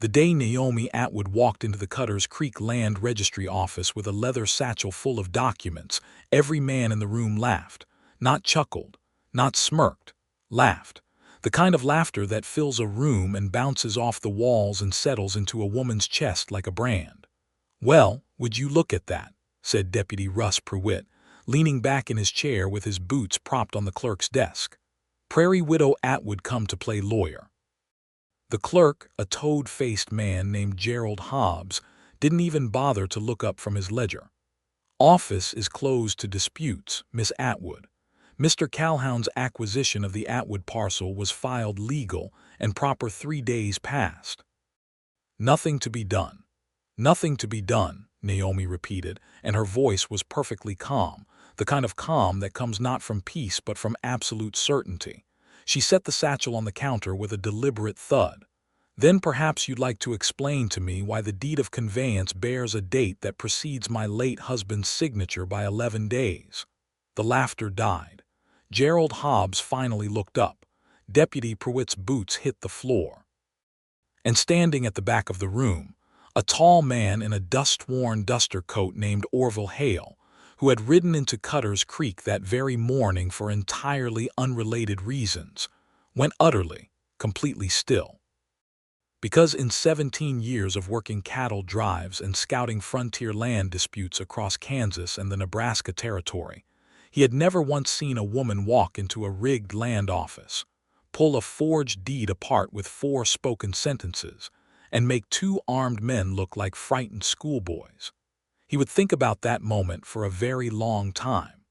The day Naomi Atwood walked into the Cutter's Creek Land Registry office with a leather satchel full of documents, every man in the room laughed. Not chuckled, not smirked, laughed. The kind of laughter that fills a room and bounces off the walls and settles into a woman's chest like a brand. "Well, would you look at that," said Deputy Russ Prewitt, leaning back in his chair with his boots propped on the clerk's desk. "Prairie widow Atwood come to play lawyer." The clerk, a toad-faced man named Gerald Hobbs, didn't even bother to look up from his ledger. "Office is closed to disputes, Miss Atwood. Mr. Calhoun's acquisition of the Atwood parcel was filed legal and proper 3 days past." "Nothing to be done. Nothing to be done," Naomi repeated, and her voice was perfectly calm, the kind of calm that comes not from peace but from absolute certainty. She set the satchel on the counter with a deliberate thud. "Then perhaps you'd like to explain to me why the deed of conveyance bears a date that precedes my late husband's signature by 11 days. The laughter died. Gerald Hobbs finally looked up. Deputy Prewitt's boots hit the floor. And standing at the back of the room, a tall man in a dust-worn duster coat named Orville Hale, who had ridden into Cutter's Creek that very morning for entirely unrelated reasons, went utterly, completely still. Because in 17 years of working cattle drives and scouting frontier land disputes across Kansas and the Nebraska Territory, he had never once seen a woman walk into a rigged land office, pull a forged deed apart with 4 spoken sentences, and make 2 armed men look like frightened schoolboys. He would think about that moment for a very long time.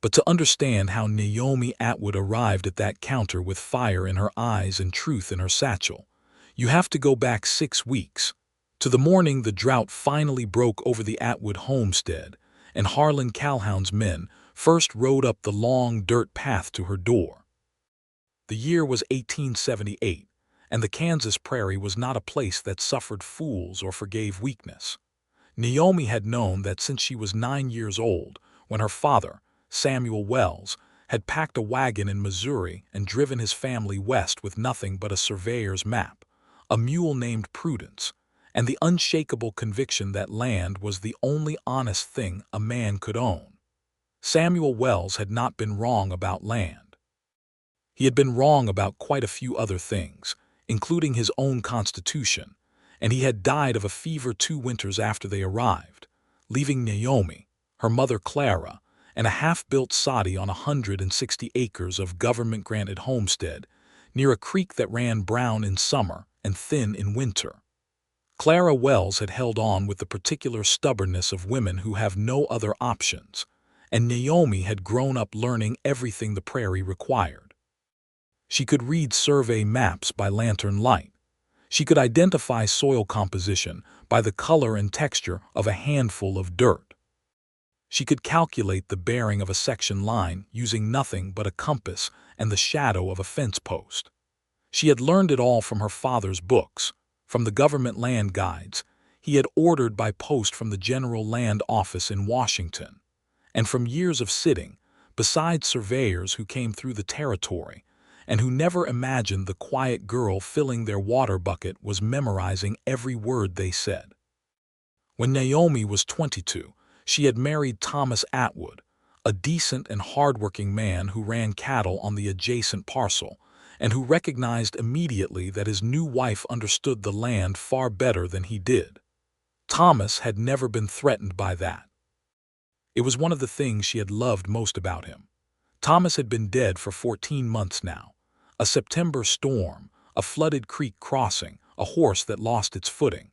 But to understand how Naomi Atwood arrived at that counter with fire in her eyes and truth in her satchel, you have to go back 6 weeks, to the morning the drought finally broke over the Atwood homestead, and Harlan Calhoun's men first rode up the long dirt path to her door. The year was 1878, and the Kansas prairie was not a place that suffered fools or forgave weakness. Naomi had known that since she was 9 years old, when her father, Samuel Wells, had packed a wagon in Missouri and driven his family west with nothing but a surveyor's map, a mule named Prudence, and the unshakable conviction that land was the only honest thing a man could own. Samuel Wells had not been wrong about land. He had been wrong about quite a few other things, including his own constitution, and he had died of a fever 2 winters after they arrived, leaving Naomi, her mother Clara, and a half-built soddy on 160 acres of government-granted homestead near a creek that ran brown in summer and thin in winter. Clara Wells had held on with the particular stubbornness of women who have no other options, and Naomi had grown up learning everything the prairie required. She could read survey maps by lantern light. She could identify soil composition by the color and texture of a handful of dirt. She could calculate the bearing of a section line using nothing but a compass and the shadow of a fence post. She had learned it all from her father's books, from the government land guides he had ordered by post from the General Land Office in Washington, and from years of sitting beside surveyors who came through the territory and who never imagined the quiet girl filling their water bucket was memorizing every word they said. When Naomi was 22, she had married Thomas Atwood, a decent and hardworking man who ran cattle on the adjacent parcel, and who recognized immediately that his new wife understood the land far better than he did. Thomas had never been threatened by that. It was one of the things she had loved most about him. Thomas had been dead for 14 months now. A September storm, a flooded creek crossing, a horse that lost its footing.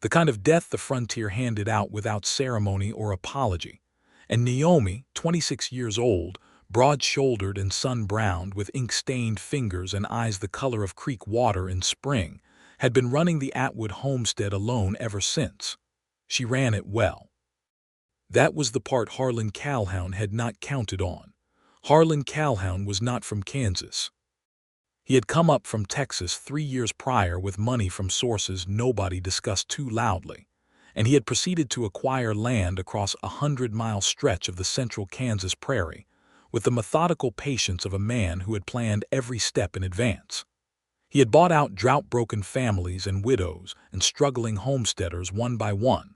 The kind of death the frontier handed out without ceremony or apology. And Naomi, 26 years old, broad-shouldered and sun-browned with ink-stained fingers and eyes the color of creek water in spring, had been running the Atwood homestead alone ever since. She ran it well. That was the part Harlan Calhoun had not counted on. Harlan Calhoun was not from Kansas. He had come up from Texas 3 years prior with money from sources nobody discussed too loudly, and he had proceeded to acquire land across a 100-mile stretch of the central Kansas prairie with the methodical patience of a man who had planned every step in advance. He had bought out drought-broken families and widows and struggling homesteaders one by one,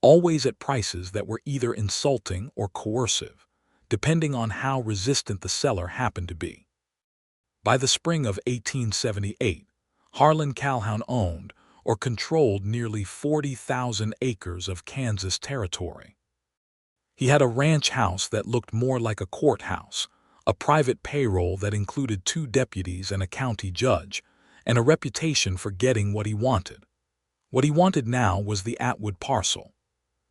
always at prices that were either insulting or coercive, depending on how resistant the seller happened to be. By the spring of 1878, Harlan Calhoun owned or controlled nearly 40,000 acres of Kansas territory. He had a ranch house that looked more like a courthouse, a private payroll that included 2 deputies and a county judge, and a reputation for getting what he wanted. What he wanted now was the Atwood parcel.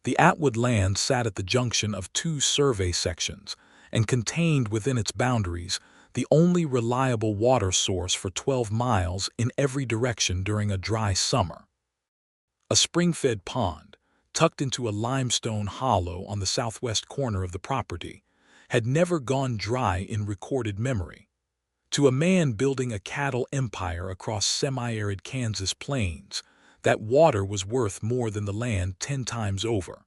The Atwood land sat at the junction of 2 survey sections and contained within its boundaries the only reliable water source for 12 miles in every direction during a dry summer. A spring-fed pond, tucked into a limestone hollow on the southwest corner of the property, had never gone dry in recorded memory. To a man building a cattle empire across semi-arid Kansas plains, that water was worth more than the land 10 times over.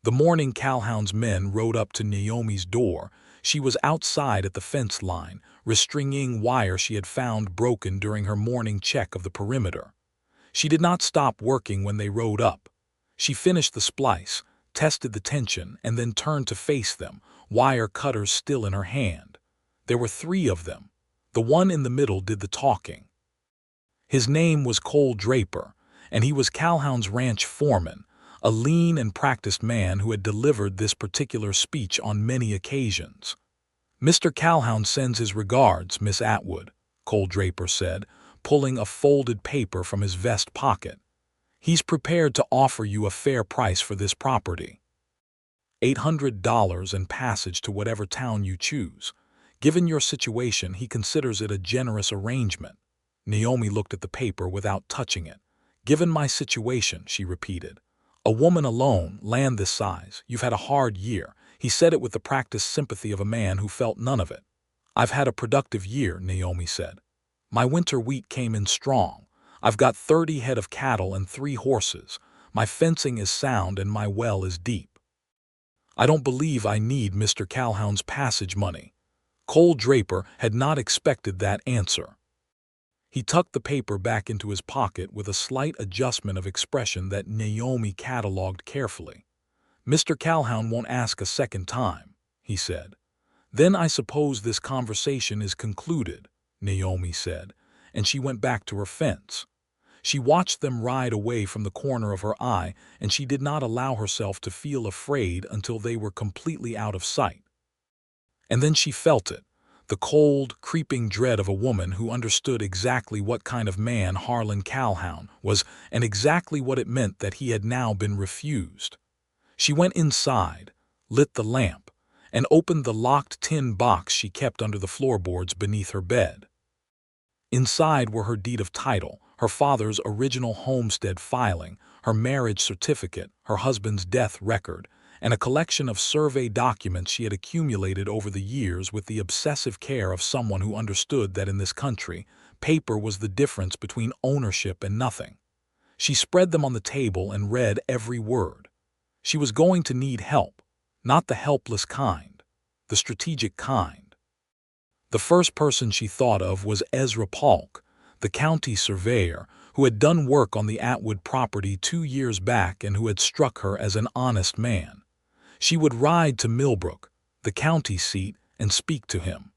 The morning Calhoun's men rode up to Naomi's door, she was outside at the fence line, restringing wire she had found broken during her morning check of the perimeter. She did not stop working when they rode up. She finished the splice, tested the tension, and then turned to face them, wire cutters still in her hand. There were 3 of them. The one in the middle did the talking. His name was Cole Draper, and he was Calhoun's ranch foreman, a lean and practiced man who had delivered this particular speech on many occasions. "Mr. Calhoun sends his regards, Miss Atwood," Cole Draper said, pulling a folded paper from his vest pocket. "He's prepared to offer you a fair price for this property. $800 and passage to whatever town you choose. Given your situation, he considers it a generous arrangement." Naomi looked at the paper without touching it. "Given my situation," she repeated. "A woman alone, land this size, you've had a hard year." He said it with the practiced sympathy of a man who felt none of it. "I've had a productive year," Naomi said. "My winter wheat came in strong. I've got 30 head of cattle and 3 horses. My fencing is sound and my well is deep. I don't believe I need Mr. Calhoun's passage money." Cole Draper had not expected that answer. He tucked the paper back into his pocket with a slight adjustment of expression that Naomi catalogued carefully. "Mr. Calhoun won't ask a second time," he said. "Then I suppose this conversation is concluded," Naomi said, and she went back to her fence. She watched them ride away from the corner of her eye, and she did not allow herself to feel afraid until they were completely out of sight. And then she felt it, the cold, creeping dread of a woman who understood exactly what kind of man Harlan Calhoun was and exactly what it meant that he had now been refused. She went inside, lit the lamp, and opened the locked tin box she kept under the floorboards beneath her bed. Inside were her deed of title, her father's original homestead filing, her marriage certificate, her husband's death record, and a collection of survey documents she had accumulated over the years with the obsessive care of someone who understood that in this country, paper was the difference between ownership and nothing. She spread them on the table and read every word. She was going to need help, not the helpless kind, the strategic kind. The first person she thought of was Ezra Polk, the county surveyor, who had done work on the Atwood property 2 years back and who had struck her as an honest man. She would ride to Millbrook, the county seat, and speak to him.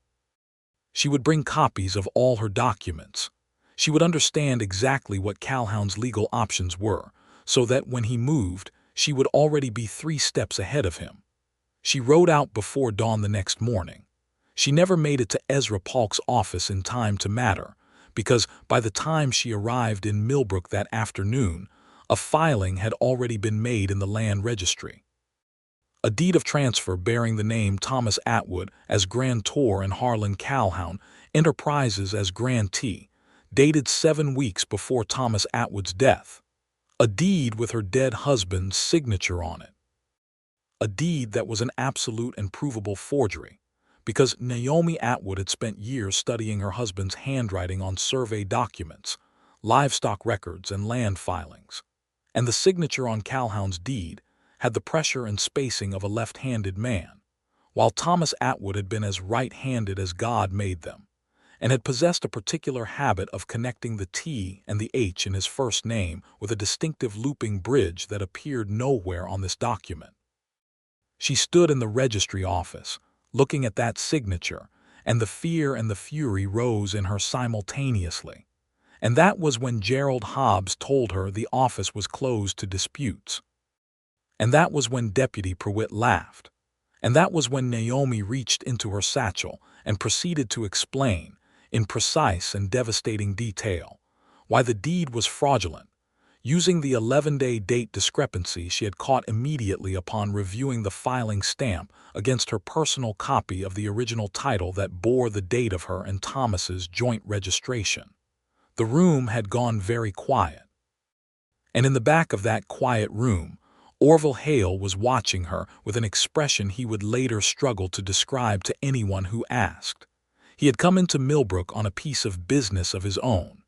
She would bring copies of all her documents. She would understand exactly what Calhoun's legal options were, so that when he moved, she would already be 3 steps ahead of him. She rode out before dawn the next morning. She never made it to Ezra Polk's office in time to matter, because by the time she arrived in Millbrook that afternoon, a filing had already been made in the land registry. A deed of transfer bearing the name Thomas Atwood as grantor and Harlan Calhoun Enterprises as grantee, dated 7 weeks before Thomas Atwood's death. A deed with her dead husband's signature on it. A deed that was an absolute and provable forgery, because Naomi Atwood had spent years studying her husband's handwriting on survey documents, livestock records, and land filings. And the signature on Calhoun's deed had the pressure and spacing of a left-handed man, while Thomas Atwood had been as right-handed as God made them. and had possessed a particular habit of connecting the T and the H in his first name with a distinctive looping bridge that appeared nowhere on this document. She stood in the registry office, looking at that signature, and the fear and the fury rose in her simultaneously. And that was when Gerald Hobbs told her the office was closed to disputes. And that was when Deputy Prewitt laughed. And that was when Naomi reached into her satchel and proceeded to explain, in precise and devastating detail, why the deed was fraudulent, using the 11-day date discrepancy she had caught immediately upon reviewing the filing stamp against her personal copy of the original title that bore the date of her and Thomas's joint registration. The room had gone very quiet. And in the back of that quiet room, Orville Hale was watching her with an expression he would later struggle to describe to anyone who asked. He had come into Millbrook on a piece of business of his own.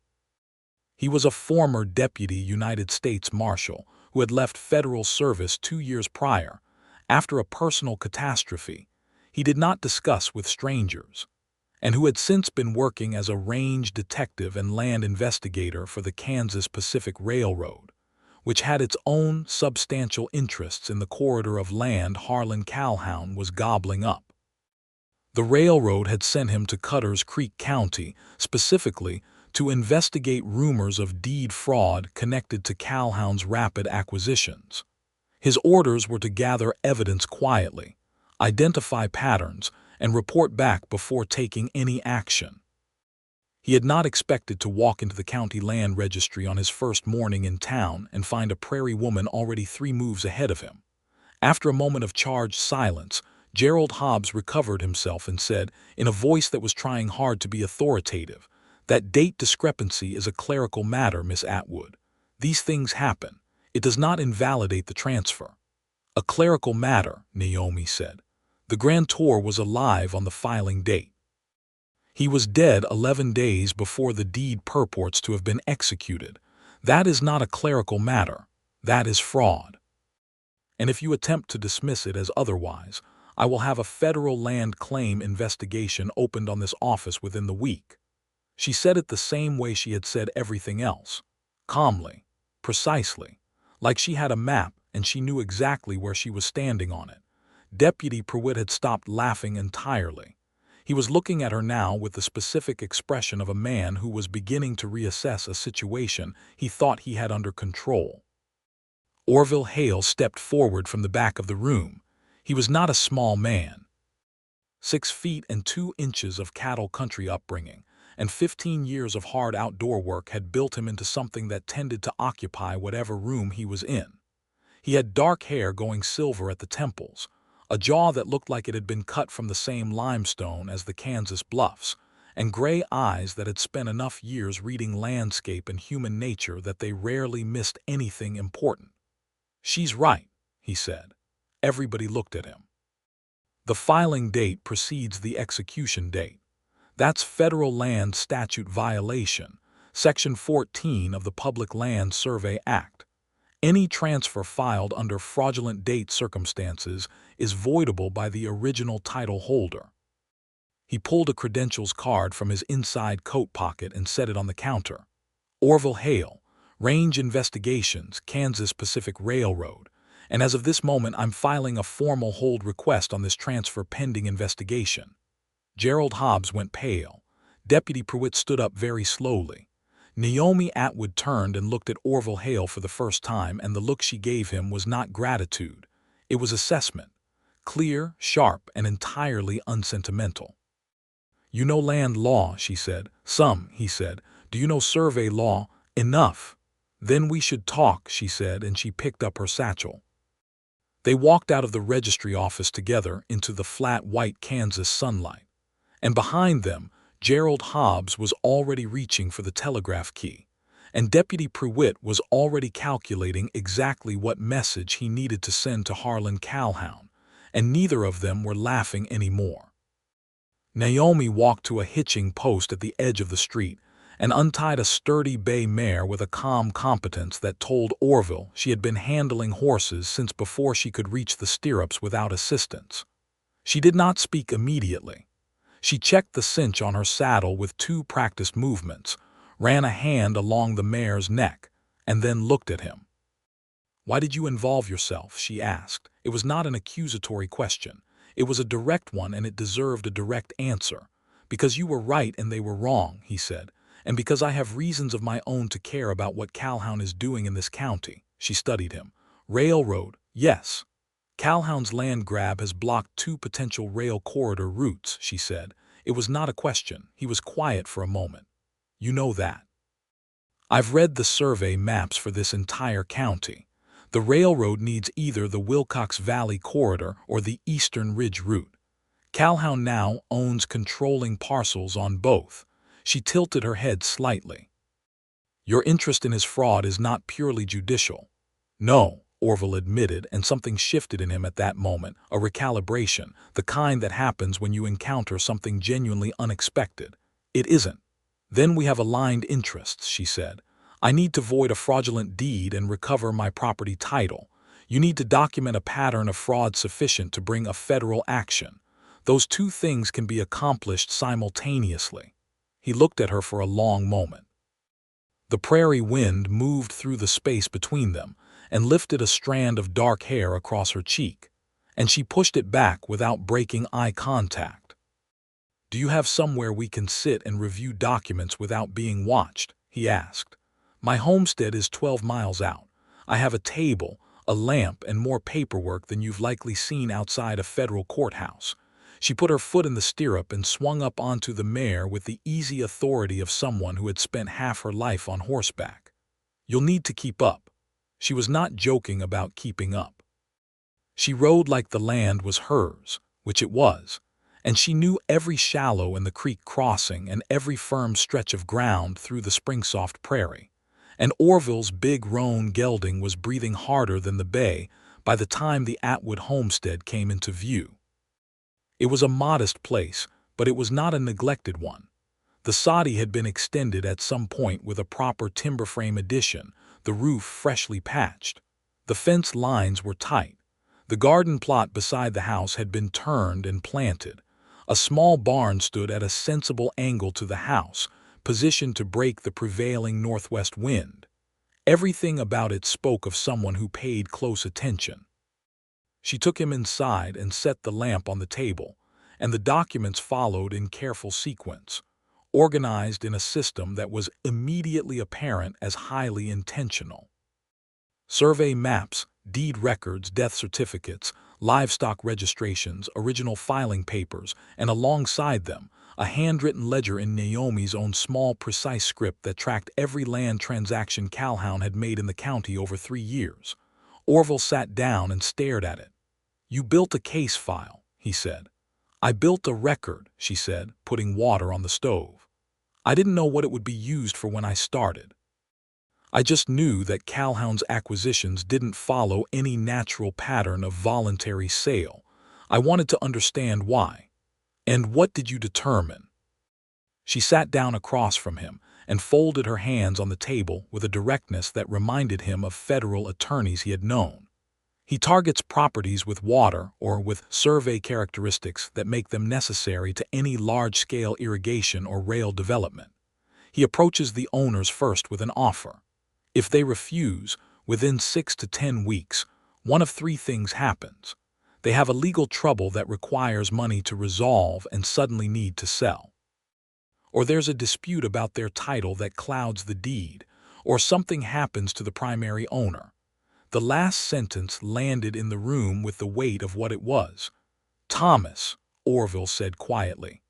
He was a former deputy United States Marshal who had left federal service 2 years prior, after a personal catastrophe he did not discuss with strangers, and who had since been working as a range detective and land investigator for the Kansas Pacific Railroad, which had its own substantial interests in the corridor of land Harlan Calhoun was gobbling up. The railroad had sent him to Cutter's Creek County, specifically to investigate rumors of deed fraud connected to Calhoun's rapid acquisitions. His orders were to gather evidence quietly, identify patterns, and report back before taking any action. He had not expected to walk into the county land registry on his first morning in town and find a Prairie woman already 3 moves ahead of him. After a moment of charged silence, Gerald Hobbs recovered himself and said, in a voice that was trying hard to be authoritative, "That date discrepancy is a clerical matter, Miss Atwood. These things happen. It does not invalidate the transfer." "A clerical matter," Naomi said. "The grantor was alive on the filing date. He was dead 11 days before the deed purports to have been executed. That is not a clerical matter. That is fraud. And if you attempt to dismiss it as otherwise, I will have a federal land claim investigation opened on this office within the week." She said it the same way she had said everything else, calmly, precisely, like she had a map and she knew exactly where she was standing on it. Deputy Prewitt had stopped laughing entirely. He was looking at her now with the specific expression of a man who was beginning to reassess a situation he thought he had under control. Orville Hale stepped forward from the back of the room. He was not a small man. 6 feet and 2 inches of cattle country upbringing, and 15 years of hard outdoor work had built him into something that tended to occupy whatever room he was in. He had dark hair going silver at the temples, a jaw that looked like it had been cut from the same limestone as the Kansas bluffs, and gray eyes that had spent enough years reading landscape and human nature that they rarely missed anything important. "She's right," he said. Everybody looked at him. "The filing date precedes the execution date. That's federal land statute violation, Section 14 of the Public Land Survey Act. Any transfer filed under fraudulent date circumstances is voidable by the original title holder." He pulled a credentials card from his inside coat pocket and set it on the counter. "Orville Hale, Range Investigations, Kansas Pacific Railroad, and as of this moment I'm filing a formal hold request on this transfer pending investigation." Gerald Hobbs went pale. Deputy Prewitt stood up very slowly. Naomi Atwood turned and looked at Orville Hale for the first time, and the look she gave him was not gratitude. It was assessment, clear, sharp, and entirely unsentimental. "You know land law," she said. "Some," he said. "Do you know survey law?" "Enough." "Then we should talk," she said, and she picked up her satchel. They walked out of the registry office together into the flat white Kansas sunlight. And behind them, Gerald Hobbs was already reaching for the telegraph key, and Deputy Prewitt was already calculating exactly what message he needed to send to Harlan Calhoun, and neither of them were laughing anymore. Naomi walked to a hitching post at the edge of the street and untied a sturdy bay mare with a calm competence that told Orville she had been handling horses since before she could reach the stirrups without assistance. She did not speak immediately. She checked the cinch on her saddle with 2 practiced movements, ran a hand along the mare's neck, and then looked at him. "Why did you involve yourself?" she asked. It was not an accusatory question. It was a direct one, and it deserved a direct answer. "Because you were right and they were wrong," he said, "and because I have reasons of my own to care about what Calhoun is doing in this county." She studied him. "Railroad, yes. Calhoun's land grab has blocked 2 potential rail corridor routes," she said. It was not a question. He was quiet for a moment. "You know that." "I've read the survey maps for this entire county. The railroad needs either the Wilcox Valley corridor or the Eastern Ridge route. Calhoun now owns controlling parcels on both." She tilted her head slightly. "Your interest in his fraud is not purely judicial." "No," Orville admitted, and something shifted in him at that moment, a recalibration, the kind that happens when you encounter something genuinely unexpected. "It isn't." "Then we have aligned interests," she said. "I need to void a fraudulent deed and recover my property title. You need to document a pattern of fraud sufficient to bring a federal action. Those 2 things can be accomplished simultaneously." He looked at her for a long moment. The prairie wind moved through the space between them and lifted a strand of dark hair across her cheek, and she pushed it back without breaking eye contact. "Do you have somewhere we can sit and review documents without being watched?" he asked. "My homestead is 12 miles out. I have a table, a lamp, and more paperwork than you've likely seen outside a federal courthouse." She put her foot in the stirrup and swung up onto the mare with the easy authority of someone who had spent half her life on horseback. "You'll need to keep up." She was not joking about keeping up. She rode like the land was hers, which it was, and she knew every shallow in the creek crossing and every firm stretch of ground through the spring-soft prairie. And Orville's big roan gelding was breathing harder than the bay by the time the Atwood homestead came into view. It was a modest place, but it was not a neglected one. The soddy had been extended at some point with a proper timber frame addition, the roof freshly patched. The fence lines were tight. The garden plot beside the house had been turned and planted. A small barn stood at a sensible angle to the house, positioned to break the prevailing northwest wind. Everything about it spoke of someone who paid close attention. She took him inside and set the lamp on the table, and the documents followed in careful sequence, organized in a system that was immediately apparent as highly intentional. Survey maps, deed records, death certificates, livestock registrations, original filing papers, and alongside them, a handwritten ledger in Naomi's own small, precise script that tracked every land transaction Calhoun had made in the county over 3 years. Orville sat down and stared at it. "You built a case file," he said. "I built a record," she said, putting water on the stove. "I didn't know what it would be used for when I started. I just knew that Calhoun's acquisitions didn't follow any natural pattern of voluntary sale. I wanted to understand why." "And what did you determine?" She sat down across from him and folded her hands on the table with a directness that reminded him of federal attorneys he had known. "He targets properties with water or with survey characteristics that make them necessary to any large-scale irrigation or rail development. He approaches the owners first with an offer. If they refuse, within 6 to 10 weeks, one of 3 things happens. They have a legal trouble that requires money to resolve and suddenly need to sell. Or there's a dispute about their title that clouds the deed, or something happens to the primary owner." The last sentence landed in the room with the weight of what it was. "Thomas," Orville said quietly.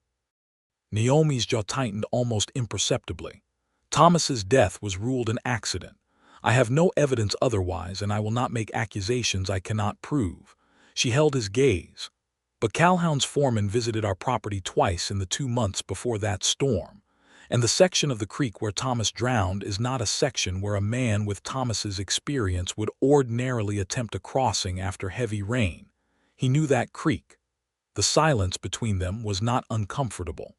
Naomi's jaw tightened almost imperceptibly. "Thomas's death was ruled an accident. I have no evidence otherwise, and I will not make accusations I cannot prove." She held his gaze. "But Calhoun's foreman visited our property twice in the 2 months before that storm. And the section of the creek where Thomas drowned is not a section where a man with Thomas's experience would ordinarily attempt a crossing after heavy rain. He knew that creek." The silence between them was not uncomfortable.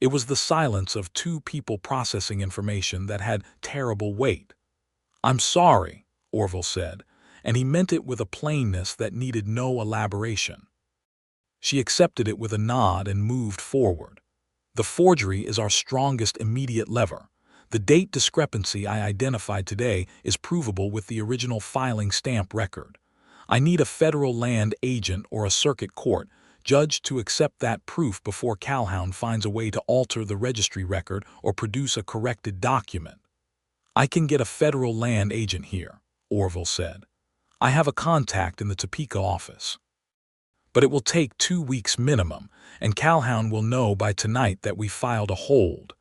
It was the silence of 2 people processing information that had terrible weight. "I'm sorry," Orville said, and he meant it with a plainness that needed no elaboration. She accepted it with a nod and moved forward. The forgery is our strongest immediate lever. The date discrepancy I identified today is provable with the original filing stamp record. I need a federal land agent or a circuit court judge to accept that proof before Calhoun finds a way to alter the registry record or produce a corrected document. I can get a federal land agent here, Orville said. I have a contact in the Topeka office. But it will take 2 weeks minimum, and Calhoun will know by tonight that we filed a hold,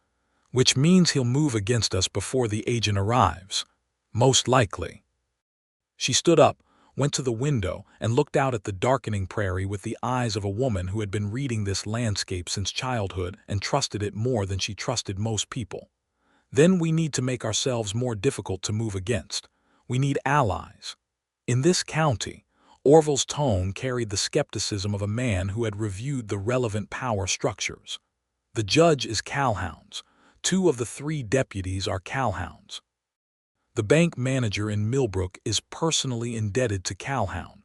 which means he'll move against us before the agent arrives. Most likely. She stood up, went to the window, and looked out at the darkening prairie with the eyes of a woman who had been reading this landscape since childhood and trusted it more than she trusted most people. Then we need to make ourselves more difficult to move against. We need allies. In this county, Orville's tone carried the skepticism of a man who had reviewed the relevant power structures. The judge is Calhoun's. 2 of the 3 deputies are Calhoun's. The bank manager in Millbrook is personally indebted to Calhoun.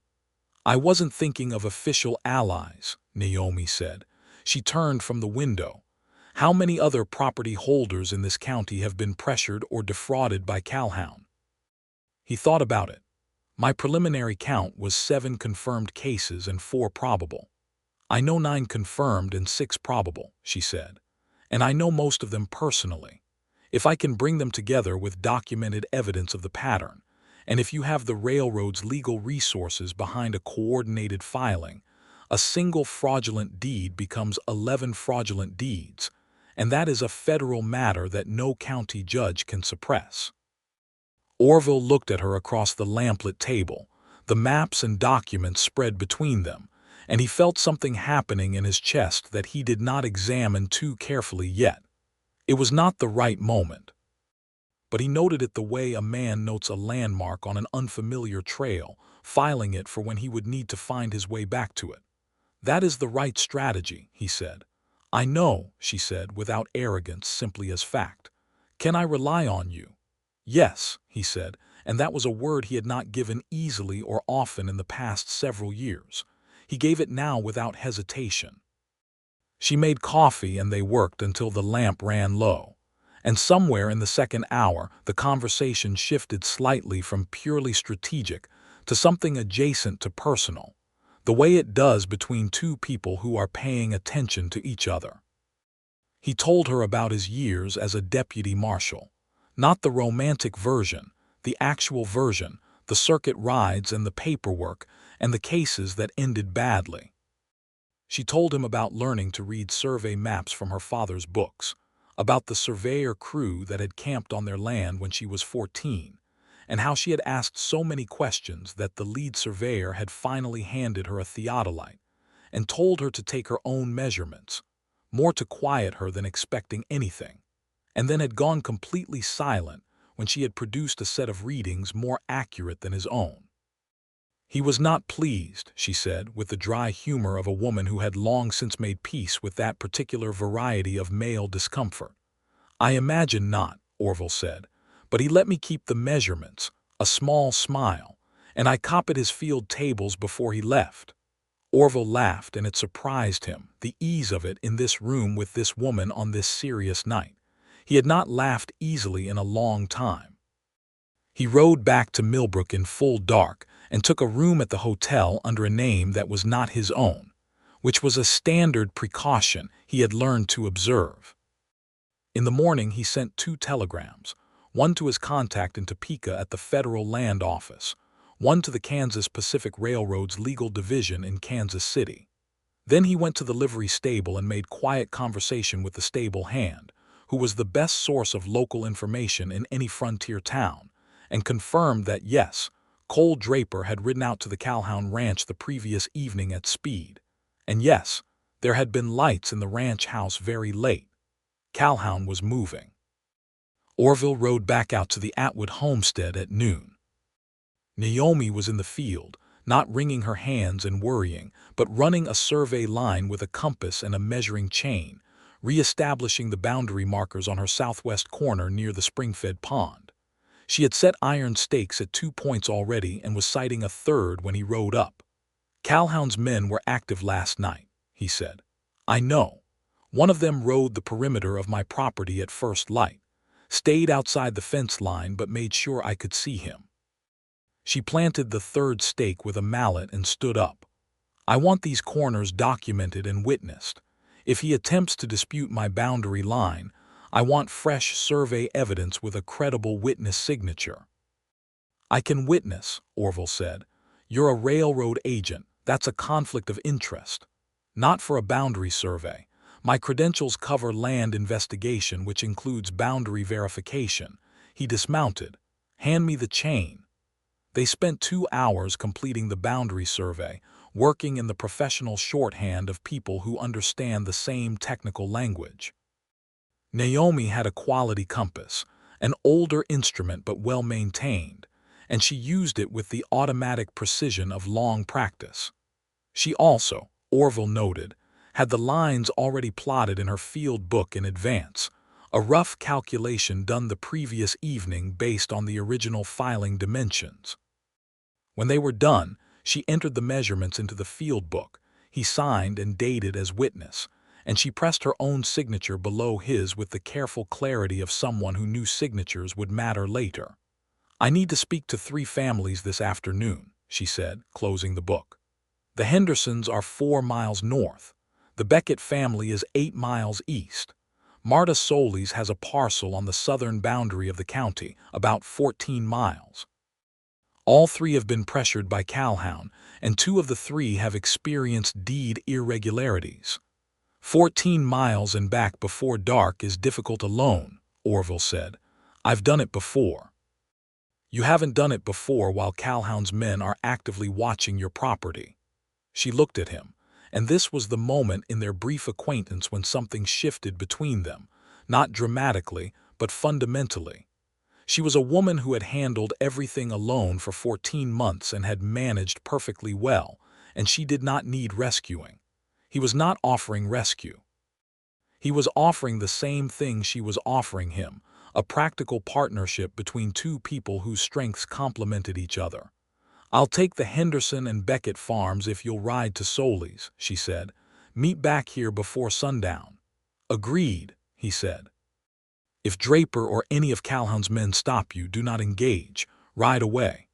I wasn't thinking of official allies, Naomi said. She turned from the window. How many other property holders in this county have been pressured or defrauded by Calhoun? He thought about it. My preliminary count was 7 confirmed cases and 4 probable. I know 9 confirmed and 6 probable, she said. And I know most of them personally. If I can bring them together with documented evidence of the pattern, and if you have the railroad's legal resources behind a coordinated filing, a single fraudulent deed becomes 11 fraudulent deeds, and that is a federal matter that no county judge can suppress. Orville looked at her across the lamplit table, the maps and documents spread between them, and he felt something happening in his chest that he did not examine too carefully yet. It was not the right moment. But he noted it the way a man notes a landmark on an unfamiliar trail, filing it for when he would need to find his way back to it. That is the right strategy, he said. I know, she said, without arrogance, simply as fact. Can I rely on you? Yes, he said, and that was a word he had not given easily or often in the past several years. He gave it now without hesitation. She made coffee and they worked until the lamp ran low. And somewhere in the second hour, the conversation shifted slightly from purely strategic to something adjacent to personal, the way it does between 2 people who are paying attention to each other. He told her about his years as a deputy marshal. Not the romantic version, the actual version, the circuit rides and the paperwork and the cases that ended badly. She told him about learning to read survey maps from her father's books, about the surveyor crew that had camped on their land when she was 14, and how she had asked so many questions that the lead surveyor had finally handed her a theodolite and told her to take her own measurements, more to quiet her than expecting anything, and then had gone completely silent when she had produced a set of readings more accurate than his own. He was not pleased, she said, with the dry humor of a woman who had long since made peace with that particular variety of male discomfort. I imagine not, Orville said, but he let me keep the measurements, a small smile, and I copied his field tables before he left. Orville laughed, and it surprised him, the ease of it in this room with this woman on this serious night. He had not laughed easily in a long time. He rode back to Millbrook in full dark and took a room at the hotel under a name that was not his own, which was a standard precaution he had learned to observe. In the morning he sent 2 telegrams, one to his contact in Topeka at the Federal Land Office, one to the Kansas Pacific Railroad's legal division in Kansas City. Then he went to the livery stable and made quiet conversation with the stable hand, who was the best source of local information in any frontier town, and confirmed that yes, Cole Draper had ridden out to the Calhoun ranch the previous evening at speed, and yes, there had been lights in the ranch house very late. Calhoun was moving. Orville rode back out to the Atwood homestead at noon. Naomi was in the field, not wringing her hands and worrying, but running a survey line with a compass and a measuring chain, re-establishing the boundary markers on her southwest corner near the spring-fed pond. She had set iron stakes at 2 points already and was sighting a third when he rode up. Calhoun's men were active last night. he said. "I know. One of them rode the perimeter of my property at first light, stayed outside the fence line but made sure I could see him." She planted the third stake with a mallet and stood up. "I want these corners documented and witnessed. If he attempts to dispute my boundary line, I want fresh survey evidence with a credible witness signature." "I can witness," Orville said. "You're a railroad agent. That's a conflict of interest. Not for a boundary survey. My credentials cover land investigation, which includes boundary verification." He dismounted. "Hand me the chain." They spent 2 hours completing the boundary survey, working in the professional shorthand of people who understand the same technical language. Naomi had a quality compass, an older instrument but well-maintained, and she used it with the automatic precision of long practice. She also, Orville noted, had the lines already plotted in her field book in advance, a rough calculation done the previous evening based on the original filing dimensions. When they were done, she entered the measurements into the field book. He signed and dated as witness, and she pressed her own signature below his with the careful clarity of someone who knew signatures would matter later. "I need to speak to 3 families this afternoon," she said, closing the book. "The Hendersons are 4 miles north. The Beckett family is 8 miles east. Marta Solis has a parcel on the southern boundary of the county, about 14 miles. All 3 have been pressured by Calhoun, and 2 of the 3 have experienced deed irregularities. 14 miles and back before dark is difficult alone," Orville said. "I've done it before." "You haven't done it before while Calhoun's men are actively watching your property." She looked at him, and this was the moment in their brief acquaintance when something shifted between them, not dramatically, but fundamentally. She was a woman who had handled everything alone for 14 months and had managed perfectly well, and she did not need rescuing. He was not offering rescue. He was offering the same thing she was offering him, a practical partnership between 2 people whose strengths complemented each other. "I'll take the Henderson and Beckett farms if you'll ride to Solis," she said. "Meet back here before sundown." "Agreed," he said. "If Draper or any of Calhoun's men stop you, do not engage. Ride away."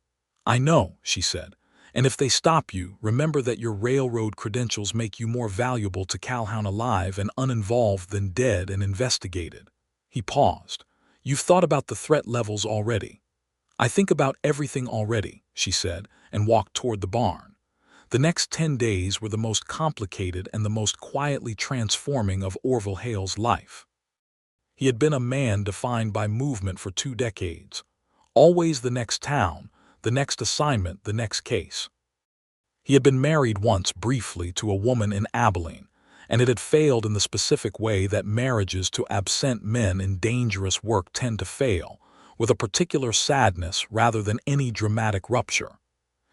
"I know," she said. "And if they stop you, remember that your railroad credentials make you more valuable to Calhoun alive and uninvolved than dead and investigated." He paused. "You've thought about the threat levels already." "I think about everything already," she said, and walked toward the barn. The next 10 days were the most complicated and the most quietly transforming of Orville Hale's life. He had been a man defined by movement for 2 decades. Always the next town, the next assignment, the next case. He had been married once briefly to a woman in Abilene, and it had failed in the specific way that marriages to absent men in dangerous work tend to fail, with a particular sadness rather than any dramatic rupture.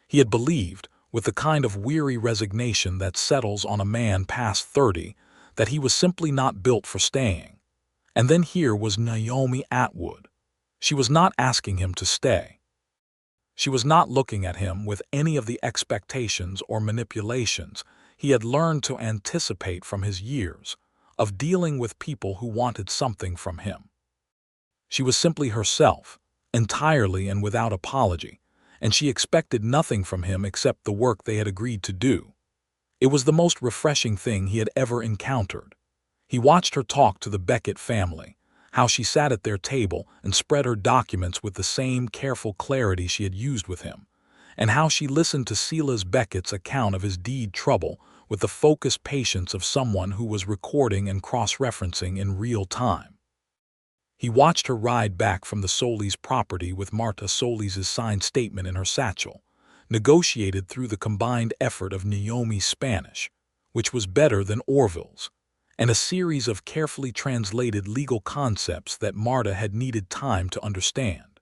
He had believed, with the kind of weary resignation that settles on a man past 30, that he was simply not built for staying. And then here was Naomi Atwood. She was not asking him to stay. She was not looking at him with any of the expectations or manipulations he had learned to anticipate from his years of dealing with people who wanted something from him. She was simply herself, entirely and without apology, and she expected nothing from him except the work they had agreed to do. It was the most refreshing thing he had ever encountered. He watched her talk to the Beckett family, how she sat at their table and spread her documents with the same careful clarity she had used with him, and how she listened to Silas Beckett's account of his deed trouble with the focused patience of someone who was recording and cross-referencing in real time. He watched her ride back from the Solis property with Marta Solis' signed statement in her satchel, negotiated through the combined effort of Naomi's Spanish, which was better than Orville's, and a series of carefully translated legal concepts that Marta had needed time to understand.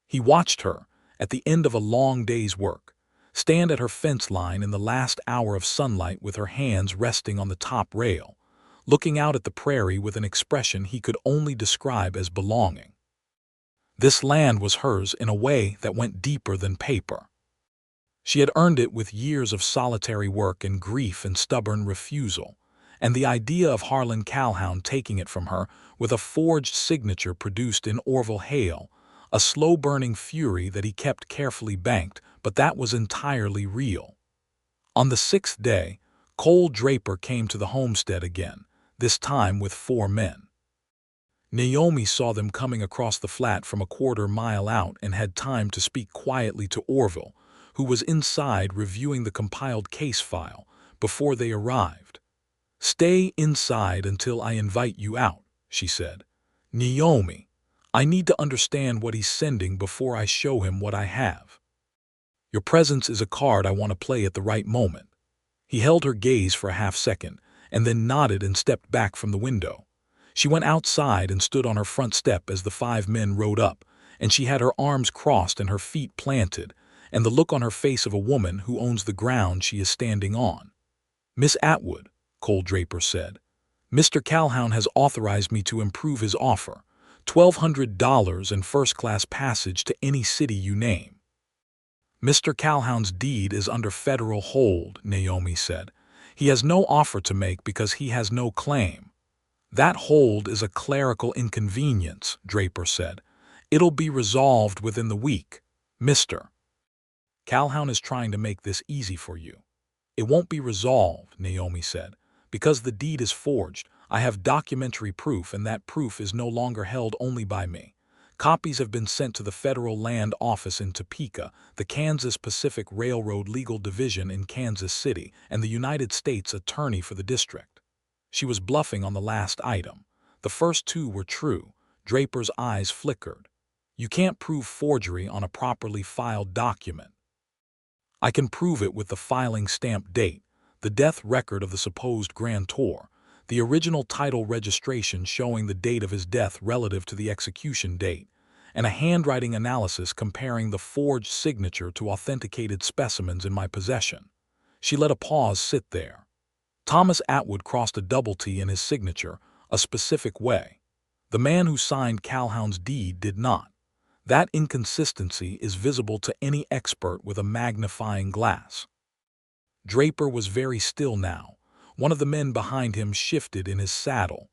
He watched her, at the end of a long day's work, stand at her fence line in the last hour of sunlight with her hands resting on the top rail, looking out at the prairie with an expression he could only describe as belonging. This land was hers in a way that went deeper than paper. She had earned it with years of solitary work and grief and stubborn refusal, and the idea of Harlan Calhoun taking it from her with a forged signature produced in Orville Hale, a slow-burning fury that he kept carefully banked, but that was entirely real. On the 6th day, Cole Draper came to the homestead again, this time with 4 men. Naomi saw them coming across the flat from a quarter-mile out and had time to speak quietly to Orville, who was inside reviewing the compiled case file, before they arrived. "Stay inside until I invite you out," she said. "Naomi, I need to understand what he's sending before I show him what I have. Your presence is a card I want to play at the right moment." He held her gaze for a half-second, and then nodded and stepped back from the window. She went outside and stood on her front step as the 5 men rode up, and she had her arms crossed and her feet planted, and the look on her face of a woman who owns the ground she is standing on. "Miss Atwood," Cole Draper said, "Mr. Calhoun has authorized me to improve his offer, $1,200 and first-class passage to any city you name." "Mr. Calhoun's deed is under federal hold," Naomi said. "He has no offer to make because he has no claim." "That hold is a clerical inconvenience," Draper said. "It'll be resolved within the week. Mr. Calhoun is trying to make this easy for you." "It won't be resolved," Naomi said. "Because the deed is forged, I have documentary proof, and that proof is no longer held only by me. Copies have been sent to the Federal Land Office in Topeka, the Kansas Pacific Railroad Legal Division in Kansas City, and the United States Attorney for the district." She was bluffing on the last item. The first 2 were true. Draper's eyes flickered. "You can't prove forgery on a properly filed document." "I can prove it with the filing stamp date, the death record of the supposed grantor, the original title registration showing the date of his death relative to the execution date, and a handwriting analysis comparing the forged signature to authenticated specimens in my possession." She let a pause sit there. "Thomas Atwood crossed a double T in his signature, a specific way. The man who signed Calhoun's deed did not. That inconsistency is visible to any expert with a magnifying glass." Draper was very still now. One of the men behind him shifted in his saddle.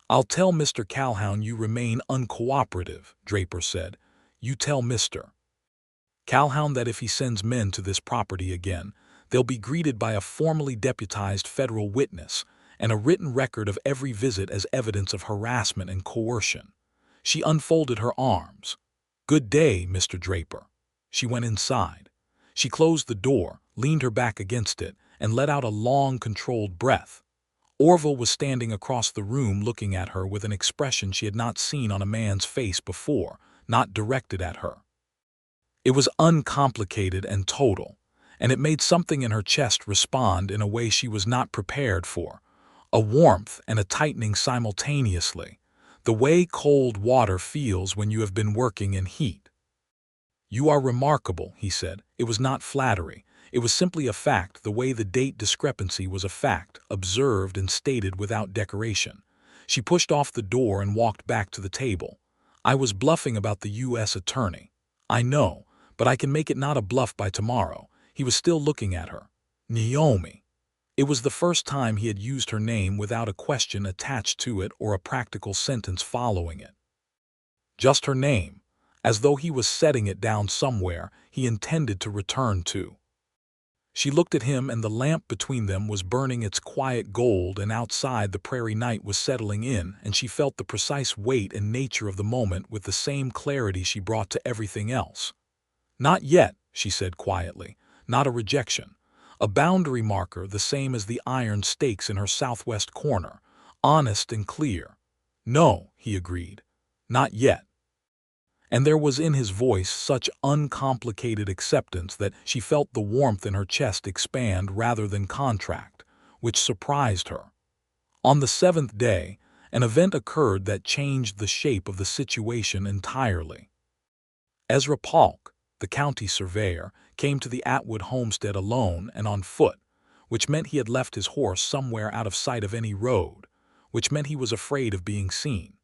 "I'll tell Mr. Calhoun you remain uncooperative," Draper said. "You tell Mr. Calhoun that if he sends men to this property again, they'll be greeted by a formally deputized federal witness and a written record of every visit as evidence of harassment and coercion." She unfolded her arms. "Good day, Mr. Draper." She went inside. She closed the door, leaned her back against it, and let out a long, controlled breath. Orville was standing across the room looking at her with an expression she had not seen on a man's face before, not directed at her. It was uncomplicated and total, and it made something in her chest respond in a way she was not prepared for, a warmth and a tightening simultaneously, the way cold water feels when you have been working in heat. "You are remarkable," he said. It was not flattery. It was simply a fact, the way the date discrepancy was a fact, observed and stated without decoration. She pushed off the door and walked back to the table. "I was bluffing about the U.S. attorney. I know, but I can make it not a bluff by tomorrow." He was still looking at her. "Naomi." It was the first time he had used her name without a question attached to it or a practical sentence following it. Just her name, as though he was setting it down somewhere he intended to return to. She looked at him, and the lamp between them was burning its quiet gold, and outside the prairie night was settling in, and she felt the precise weight and nature of the moment with the same clarity she brought to everything else. "Not yet," she said quietly, not a rejection. A boundary marker the same as the iron stakes in her southwest corner, honest and clear. "No," he agreed, "not yet." And there was in his voice such uncomplicated acceptance that she felt the warmth in her chest expand rather than contract, which surprised her. On the 7th day, an event occurred that changed the shape of the situation entirely. Ezra Polk, the county surveyor, came to the Atwood homestead alone and on foot, which meant he had left his horse somewhere out of sight of any road, which meant he was afraid of being seen.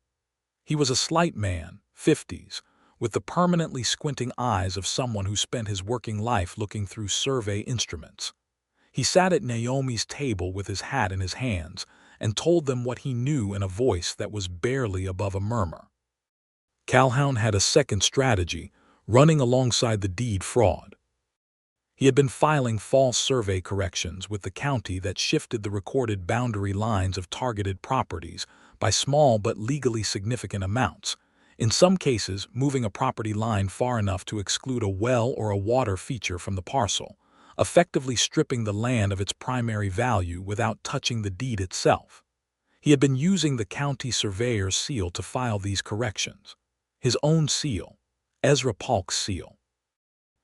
He was a slight man, 50s, with the permanently squinting eyes of someone who spent his working life looking through survey instruments. He sat at Naomi's table with his hat in his hands and told them what he knew in a voice that was barely above a murmur. Calhoun had a second strategy, running alongside the deed fraud. He had been filing false survey corrections with the county that shifted the recorded boundary lines of targeted properties by small but legally significant amounts, in some cases moving a property line far enough to exclude a well or a water feature from the parcel, effectively stripping the land of its primary value without touching the deed itself. He had been using the county surveyor's seal to file these corrections. His own seal, Ezra Polk's seal.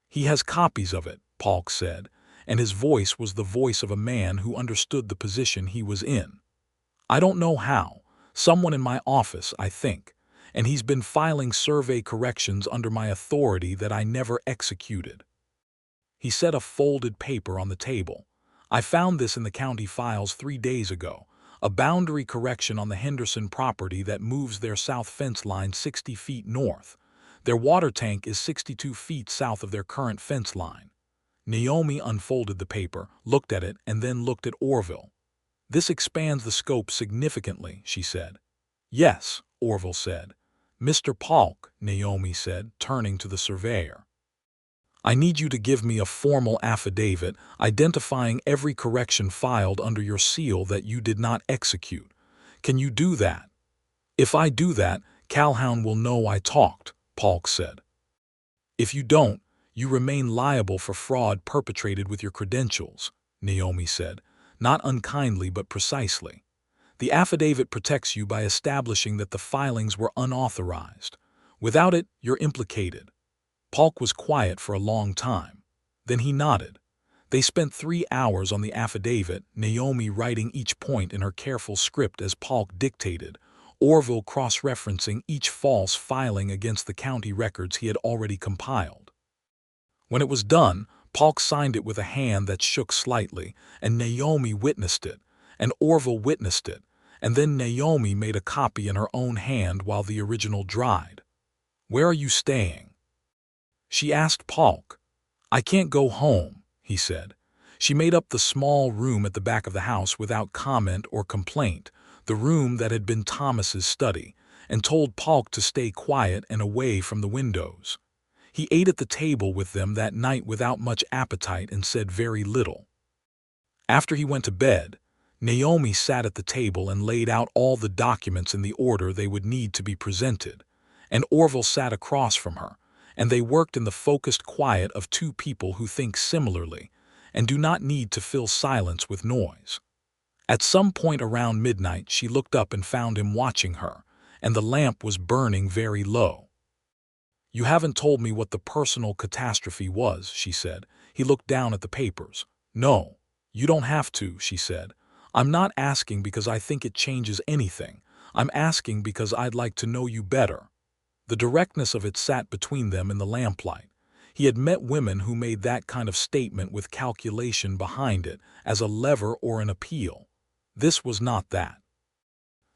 "He has copies of it," Polk said, and his voice was the voice of a man who understood the position he was in. "I don't know how. Someone in my office, I think. And he's been filing survey corrections under my authority that I never executed." He set a folded paper on the table. "I found this in the county files 3 days ago. A boundary correction on the Henderson property that moves their south fence line 60 feet north. Their water tank is 62 feet south of their current fence line." Naomi unfolded the paper, looked at it, and then looked at Orville. "This expands the scope significantly," she said. "Yes," Orville said. "Mr. Polk," Naomi said, turning to the surveyor, "I need you to give me a formal affidavit identifying every correction filed under your seal that you did not execute. Can you do that?" "If I do that, Calhoun will know I talked," Polk said. "If you don't, you remain liable for fraud perpetrated with your credentials," Naomi said, not unkindly but precisely. "The affidavit protects you by establishing that the filings were unauthorized. Without it, you're implicated." Polk was quiet for a long time. Then he nodded. They spent 3 hours on the affidavit, Naomi writing each point in her careful script as Polk dictated, Orville cross-referencing each false filing against the county records he had already compiled. When it was done, Polk signed it with a hand that shook slightly, and Naomi witnessed it, and Orville witnessed it, and then Naomi made a copy in her own hand while the original dried. "Where are you staying?" she asked Polk. "I can't go home," he said. She made up the small room at the back of the house without comment or complaint, the room that had been Thomas's study, and told Polk to stay quiet and away from the windows. He ate at the table with them that night without much appetite and said very little. After he went to bed, Naomi sat at the table and laid out all the documents in the order they would need to be presented, and Orville sat across from her, and they worked in the focused quiet of two people who think similarly and do not need to fill silence with noise. At some point around midnight she looked up and found him watching her, and the lamp was burning very low. "You haven't told me what the personal catastrophe was," she said. He looked down at the papers. "No, you don't have to," she said. "I'm not asking because I think it changes anything. I'm asking because I'd like to know you better." The directness of it sat between them in the lamplight. He had met women who made that kind of statement with calculation behind it, as a lever or an appeal. This was not that.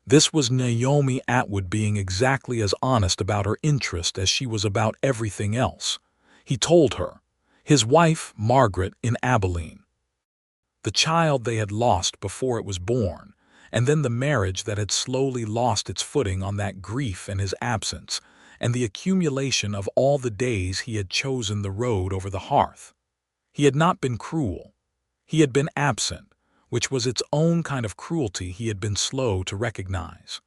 This was Naomi Atwood being exactly as honest about her interest as she was about everything else. He told her. His wife, Margaret, in Abilene. The child they had lost before it was born, and then the marriage that had slowly lost its footing on that grief and his absence, and the accumulation of all the days he had chosen the road over the hearth. He had not been cruel. He had been absent, which was its own kind of cruelty he had been slow to recognize.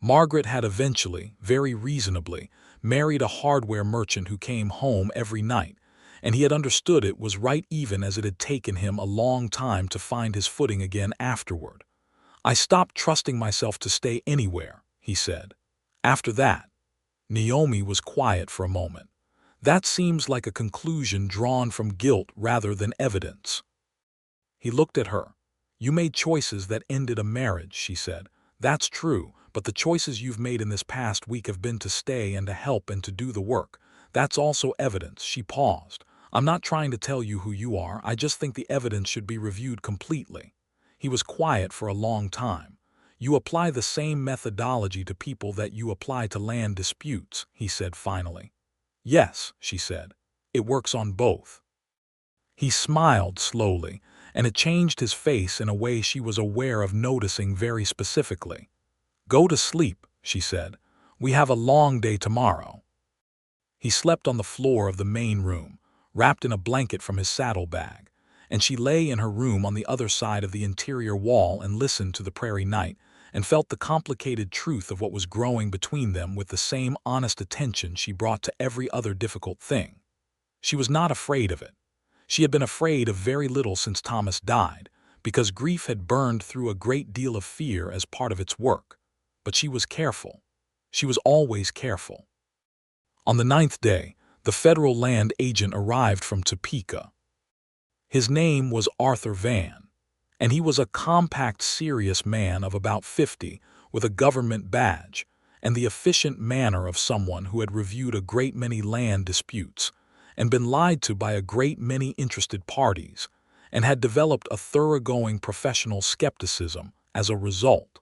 Margaret had eventually, very reasonably, married a hardware merchant who came home every night, and he had understood it was right even as it had taken him a long time to find his footing again afterward. "I stopped trusting myself to stay anywhere," he said. After that, Naomi was quiet for a moment. "That seems like a conclusion drawn from guilt rather than evidence." He looked at her. "You made choices that ended a marriage," she said. "That's true, but the choices you've made in this past week have been to stay and to help and to do the work. That's also evidence." She paused. "I'm not trying to tell you who you are, I just think the evidence should be reviewed completely." He was quiet for a long time. You apply the same methodology to people that you apply to land disputes, he said finally. Yes, she said. It works on both. He smiled slowly, and it changed his face in a way she was aware of noticing very specifically. Go to sleep, she said. We have a long day tomorrow. He slept on the floor of the main room, wrapped in a blanket from his saddlebag, and she lay in her room on the other side of the interior wall and listened to the prairie night and felt the complicated truth of what was growing between them with the same honest attention she brought to every other difficult thing. She was not afraid of it. She had been afraid of very little since Thomas died, because grief had burned through a great deal of fear as part of its work. But she was careful. She was always careful. On the 9th day, the federal land agent arrived from Topeka. His name was Arthur Van, and he was a compact, serious man of about 50 with a government badge and the efficient manner of someone who had reviewed a great many land disputes and been lied to by a great many interested parties and had developed a thoroughgoing professional skepticism as a result.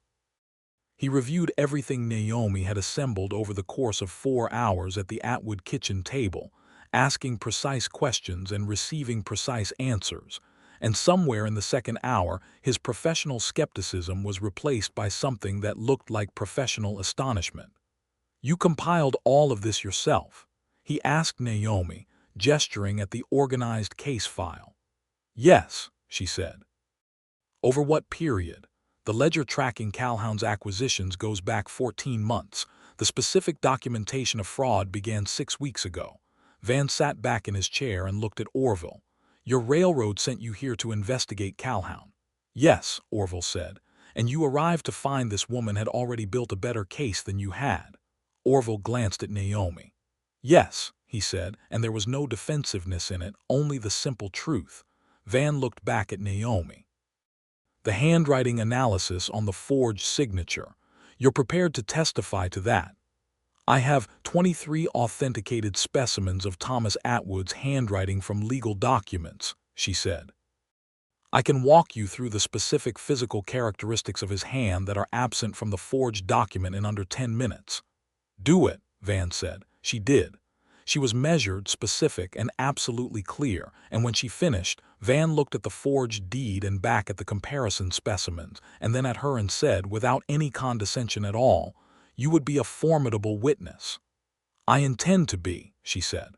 He reviewed everything Naomi had assembled over the course of 4 hours at the Atwood kitchen table, asking precise questions and receiving precise answers, and somewhere in the second hour his professional skepticism was replaced by something that looked like professional astonishment. You compiled all of this yourself? He asked Naomi, gesturing at the organized case file. Yes, she said. Over what period? The ledger tracking Calhoun's acquisitions goes back 14 months. The specific documentation of fraud began 6 weeks ago. Van sat back in his chair and looked at Orville. Your railroad sent you here to investigate Calhoun. Yes, Orville said, and you arrived to find this woman had already built a better case than you had. Orville glanced at Naomi. Yes, he said, and there was no defensiveness in it, only the simple truth. Van looked back at Naomi. The handwriting analysis on the forged signature. You're prepared to testify to that. I have 23 authenticated specimens of Thomas Atwood's handwriting from legal documents, she said. I can walk you through the specific physical characteristics of his hand that are absent from the forged document in under 10 minutes. Do it, Van said. She did. She was measured, specific, and absolutely clear, and when she finished, Van looked at the forged deed and back at the comparison specimens, and then at her and said, without any condescension at all, "You would be a formidable witness." "I intend to be," she said.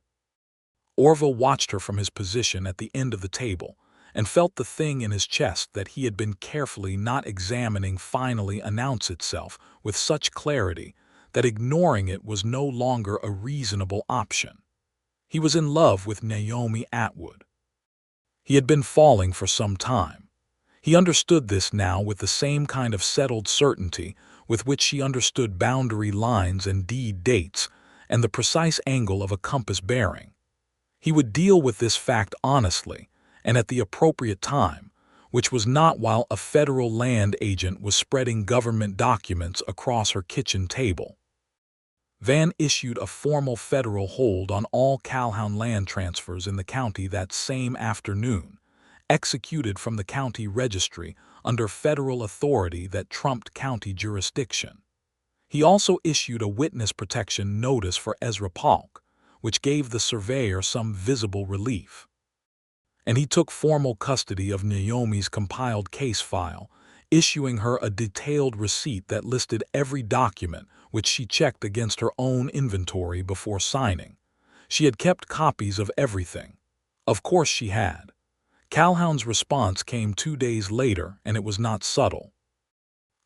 Orville watched her from his position at the end of the table, and felt the thing in his chest that he had been carefully not examining finally announce itself with such clarity that ignoring it was no longer a reasonable option. He was in love with Naomi Atwood. He had been falling for some time. He understood this now with the same kind of settled certainty with which she understood boundary lines and deed dates and the precise angle of a compass bearing. He would deal with this fact honestly and at the appropriate time, which was not while a federal land agent was spreading government documents across her kitchen table. Van issued a formal federal hold on all Calhoun land transfers in the county that same afternoon, executed from the county registry under federal authority that trumped county jurisdiction. He also issued a witness protection notice for Ezra Polk, which gave the surveyor some visible relief. And he took formal custody of Naomi's compiled case file, issuing her a detailed receipt that listed every document which she checked against her own inventory before signing. She had kept copies of everything. Of course she had. Calhoun's response came 2 days later, and it was not subtle.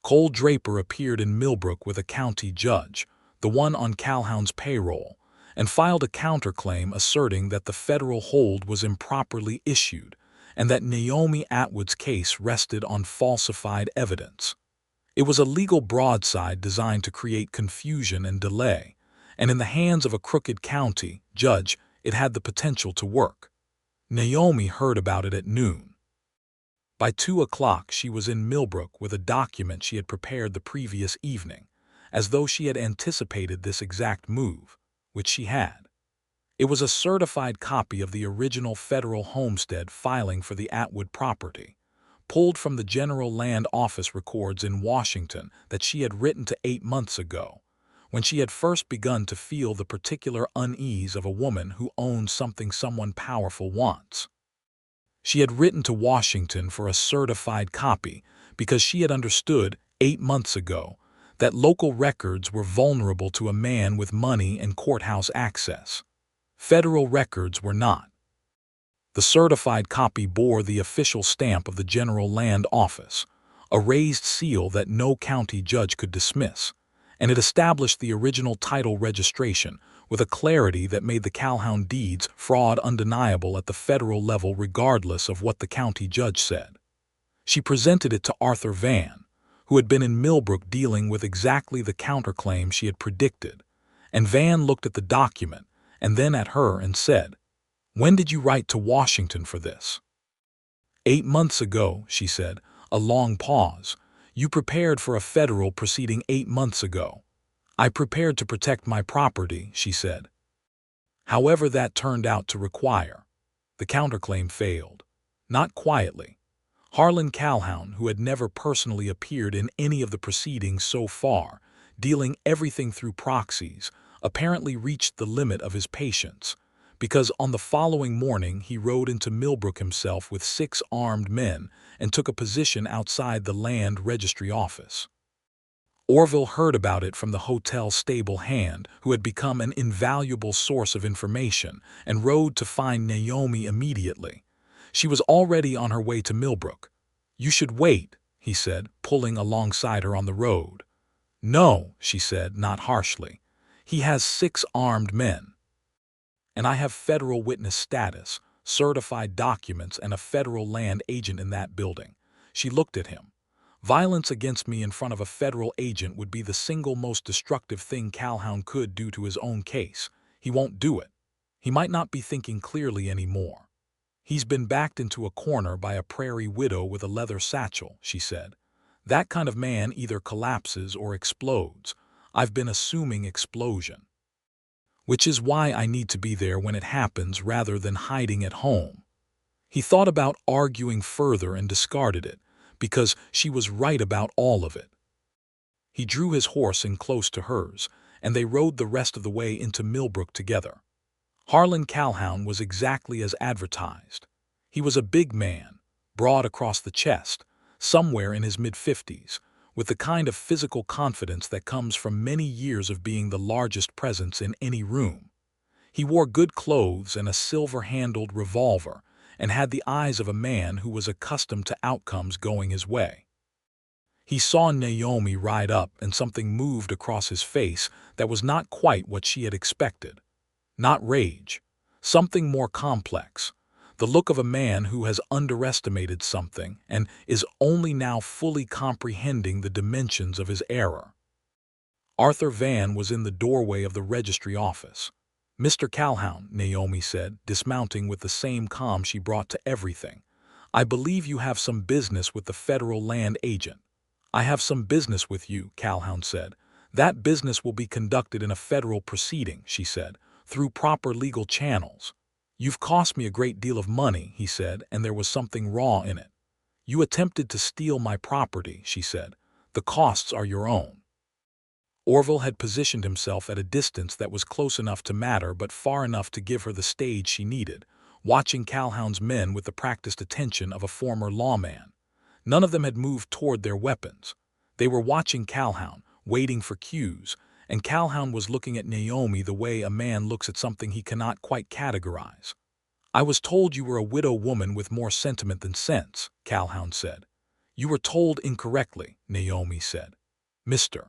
Cole Draper appeared in Millbrook with a county judge, the one on Calhoun's payroll, and filed a counterclaim asserting that the federal hold was improperly issued and that Naomi Atwood's case rested on falsified evidence. It was a legal broadside designed to create confusion and delay, and in the hands of a crooked county judge, it had the potential to work. Naomi heard about it at noon. By 2 o'clock she was in Millbrook with a document she had prepared the previous evening, as though she had anticipated this exact move, which she had. It was a certified copy of the original federal homestead filing for the Atwood property, pulled from the General Land Office records in Washington that she had written to 8 months ago, when she had first begun to feel the particular unease of a woman who owns something someone powerful wants. She had written to Washington for a certified copy because she had understood 8 months ago that local records were vulnerable to a man with money and courthouse access. Federal records were not. The certified copy bore the official stamp of the General Land Office, a raised seal that no county judge could dismiss, and it established the original title registration with a clarity that made the Calhoun deeds fraud undeniable at the federal level regardless of what the county judge said. She presented it to Arthur Van, who had been in Millbrook dealing with exactly the counterclaim she had predicted, and Van looked at the document and then at her and said, "When did you write to Washington for this?" 8 months ago, she said, a long pause. You prepared for a federal proceeding 8 months ago. I prepared to protect my property, she said. However, that turned out to require. The counterclaim failed. Not quietly. Harlan Calhoun, who had never personally appeared in any of the proceedings so far, dealing everything through proxies, apparently reached the limit of his patience, because on the following morning he rode into Millbrook himself with 6 armed men and took a position outside the land registry office. Orville heard about it from the hotel stable hand, who had become an invaluable source of information, and rode to find Naomi immediately. She was already on her way to Millbrook. "You should wait," he said, pulling alongside her on the road. "No," she said, not harshly. "He has 6 armed men. And I have federal witness status, certified documents, and a federal land agent in that building." She looked at him. Violence against me in front of a federal agent would be the single most destructive thing Calhoun could do to his own case. He won't do it. He might not be thinking clearly anymore. He's been backed into a corner by a Prairie widow with a leather satchel, she said. That kind of man either collapses or explodes. I've been assuming explosion. Which is why I need to be there when it happens rather than hiding at home. He thought about arguing further and discarded it, because she was right about all of it. He drew his horse in close to hers, and they rode the rest of the way into Millbrook together. Harlan Calhoun was exactly as advertised. He was a big man, broad across the chest, somewhere in his mid-50s, with the kind of physical confidence that comes from many years of being the largest presence in any room. He wore good clothes and a silver-handled revolver, and had the eyes of a man who was accustomed to outcomes going his way. He saw Naomi ride up, and something moved across his face that was not quite what she had expected. Not rage, something more complex, the look of a man who has underestimated something and is only now fully comprehending the dimensions of his error. Arthur Van was in the doorway of the registry office. "Mr. Calhoun," Naomi said, dismounting with the same calm she brought to everything, "I believe you have some business with the federal land agent." "I have some business with you," Calhoun said. "That business will be conducted in a federal proceeding," she said, "through proper legal channels." "You've cost me a great deal of money," he said, "and there was something raw in it." "You attempted to steal my property," she said. "The costs are your own." Orville had positioned himself at a distance that was close enough to matter but far enough to give her the stage she needed, watching Calhoun's men with the practiced attention of a former lawman. None of them had moved toward their weapons. They were watching Calhoun, waiting for cues, and Calhoun was looking at Naomi the way a man looks at something he cannot quite categorize. "I was told you were a widow woman with more sentiment than sense," Calhoun said. "You were told incorrectly," Naomi said. "Mr.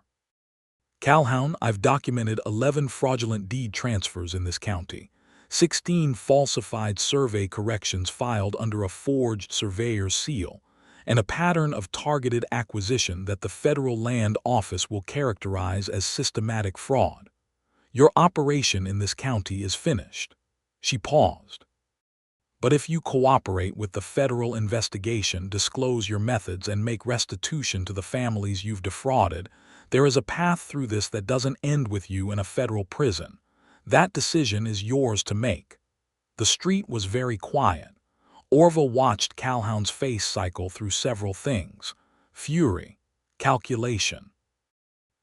Calhoun, I've documented 11 fraudulent deed transfers in this county, 16 falsified survey corrections filed under a forged surveyor's seal, and a pattern of targeted acquisition that the Federal Land Office will characterize as systematic fraud. Your operation in this county is finished." She paused. "But if you cooperate with the federal investigation, disclose your methods, and make restitution to the families you've defrauded, there is a path through this that doesn't end with you in a federal prison. That decision is yours to make." The street was very quiet. Orville watched Calhoun's face cycle through several things: fury, calculation,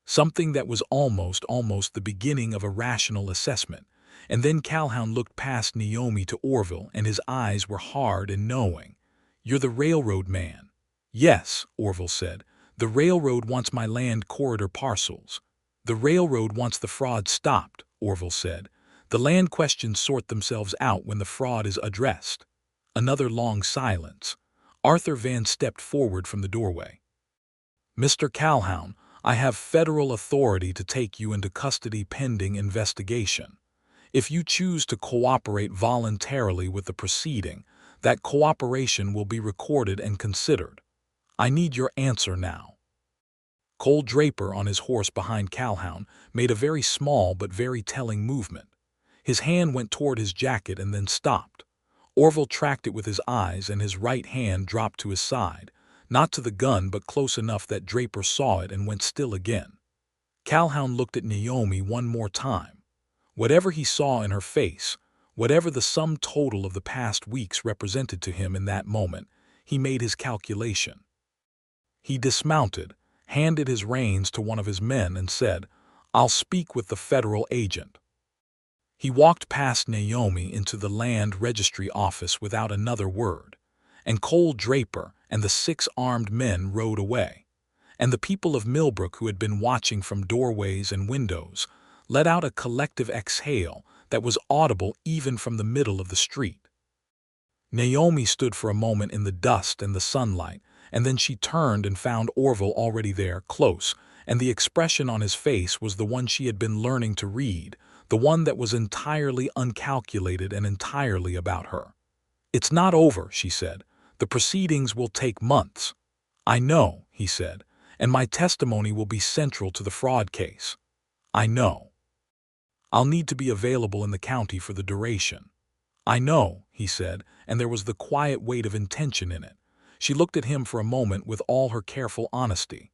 something that was almost the beginning of a rational assessment. And then Calhoun looked past Naomi to Orville, and his eyes were hard and knowing. "You're the railroad man." "Yes," Orville said. "The railroad wants my land corridor parcels." "The railroad wants the fraud stopped," Orville said. "The land questions sort themselves out when the fraud is addressed." Another long silence. Arthur Van stepped forward from the doorway. "Mr. Calhoun, I have federal authority to take you into custody pending investigation. If you choose to cooperate voluntarily with the proceeding, that cooperation will be recorded and considered. I need your answer now." Cole Draper, on his horse behind Calhoun, made a very small but very telling movement. His hand went toward his jacket and then stopped. Orville tracked it with his eyes, and his right hand dropped to his side, not to the gun but close enough that Draper saw it, and went still again. Calhoun looked at Naomi one more time. Whatever he saw in her face, whatever the sum total of the past weeks represented to him in that moment, he made his calculation. He dismounted, handed his reins to one of his men, and said, "I'll speak with the federal agent." He walked past Naomi into the land registry office without another word, and Cole Draper and the 6 armed men rode away, and the people of Millbrook, who had been watching from doorways and windows, let out a collective exhale that was audible even from the middle of the street. Naomi stood for a moment in the dust and the sunlight, and then she turned and found Orville already there, close, and the expression on his face was the one she had been learning to read, the one that was entirely uncalculated and entirely about her. "It's not over," she said. "The proceedings will take months." "I know," he said, "and my testimony will be central to the fraud case." "I know. I'll need to be available in the county for the duration." "I know," he said, and there was the quiet weight of intention in it. She looked at him for a moment with all her careful honesty.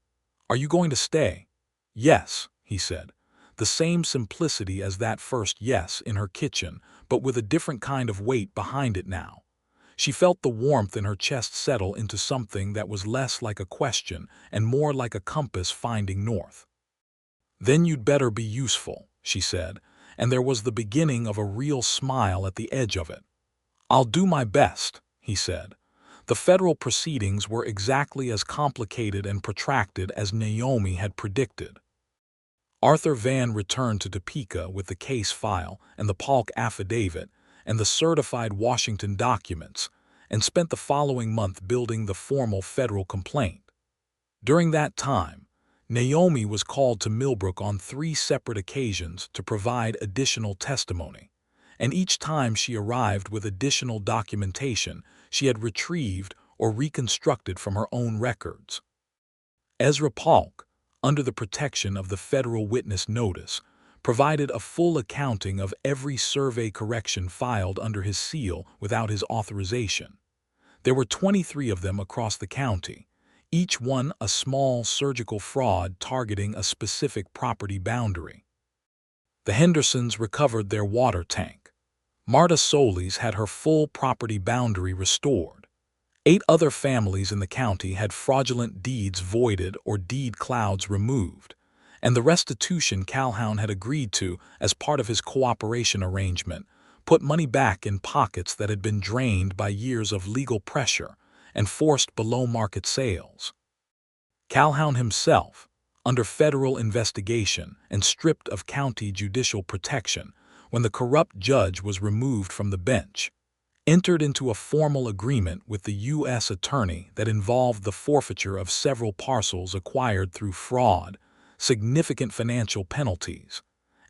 "Are you going to stay?" "Yes," he said. The same simplicity as that first yes in her kitchen, but with a different kind of weight behind it now. She felt the warmth in her chest settle into something that was less like a question and more like a compass finding north. "Then you'd better be useful," she said, and there was the beginning of a real smile at the edge of it. "I'll do my best," he said. The federal proceedings were exactly as complicated and protracted as Naomi had predicted. Arthur Van returned to Topeka with the case file and the Polk affidavit and the certified Washington documents, and spent the following month building the formal federal complaint. During that time, Naomi was called to Millbrook on 3 separate occasions to provide additional testimony, and each time she arrived with additional documentation she had retrieved or reconstructed from her own records. Ezra Polk, under the protection of the Federal Witness Notice, provided a full accounting of every survey correction filed under his seal without his authorization. There were 23 of them across the county, each one a small surgical fraud targeting a specific property boundary. The Hendersons recovered their water tank. Marta Solis had her full property boundary restored. 8 other families in the county had fraudulent deeds voided or deed clouds removed, and the restitution Calhoun had agreed to as part of his cooperation arrangement put money back in pockets that had been drained by years of legal pressure and forced below-market sales. Calhoun himself, under federal investigation and stripped of county judicial protection when the corrupt judge was removed from the bench, entered into a formal agreement with the U.S. Attorney that involved the forfeiture of several parcels acquired through fraud, significant financial penalties,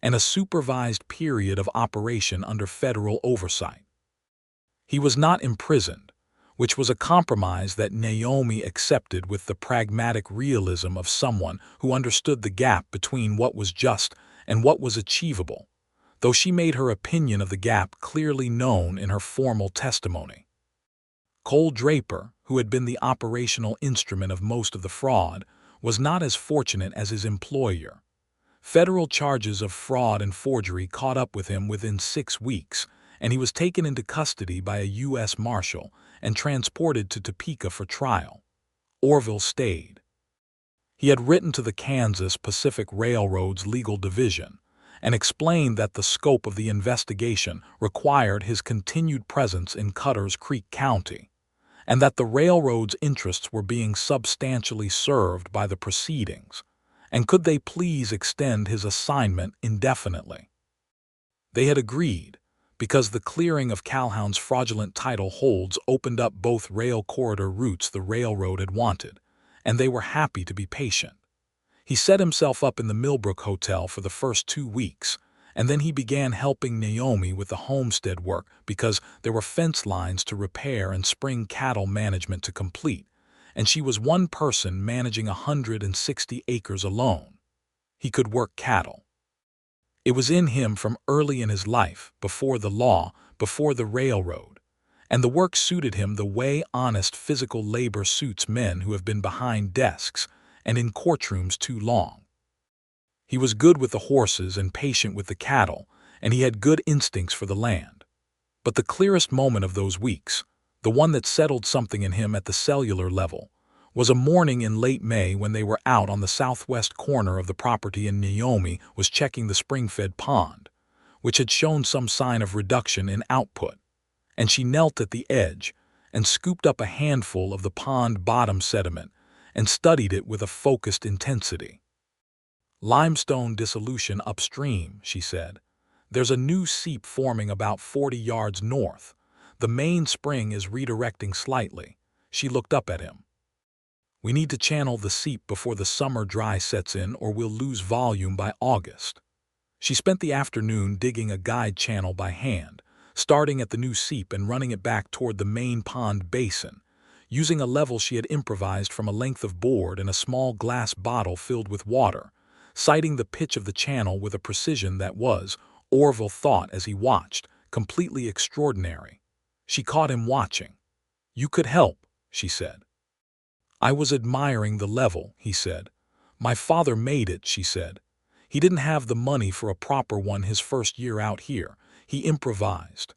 and a supervised period of operation under federal oversight. He was not imprisoned, which was a compromise that Naomi accepted with the pragmatic realism of someone who understood the gap between what was just and what was achievable, though she made her opinion of the gap clearly known in her formal testimony. Cole Draper, who had been the operational instrument of most of the fraud, was not as fortunate as his employer. Federal charges of fraud and forgery caught up with him within 6 weeks, and he was taken into custody by a U.S. Marshal and transported to Topeka for trial. Orville stayed. He had written to the Kansas Pacific Railroad's legal division and explained that the scope of the investigation required his continued presence in Cutters Creek County, and that the railroad's interests were being substantially served by the proceedings, and could they please extend his assignment indefinitely. They had agreed, because the clearing of Calhoun's fraudulent title holds opened up both rail corridor routes the railroad had wanted, and they were happy to be patient. He set himself up in the Millbrook Hotel for the first 2 weeks, and then he began helping Naomi with the homestead work because there were fence lines to repair and spring cattle management to complete, and she was one person managing 160 acres alone. He could work cattle. It was in him from early in his life, before the law, before the railroad, and the work suited him the way honest physical labor suits men who have been behind desks and in courtrooms too long. He was good with the horses and patient with the cattle, and he had good instincts for the land. But the clearest moment of those weeks, the one that settled something in him at the cellular level, was a morning in late May when they were out on the southwest corner of the property and Naomi was checking the spring-fed pond, which had shown some sign of reduction in output, and she knelt at the edge and scooped up a handful of the pond bottom sediment and studied it with a focused intensity. "Limestone dissolution upstream," she said. "There's a new seep forming about 40 yards north. The main spring is redirecting slightly." She looked up at him. "We need to channel the seep before the summer dry sets in or we'll lose volume by August." She spent the afternoon digging a guide channel by hand, starting at the new seep and running it back toward the main pond basin, using a level she had improvised from a length of board and a small glass bottle filled with water, citing the pitch of the channel with a precision that was, Orville thought as he watched, completely extraordinary. She caught him watching. "You could help," she said. "I was admiring the level," he said. "My father made it," she said. "He didn't have the money for a proper one his first year out here. He improvised."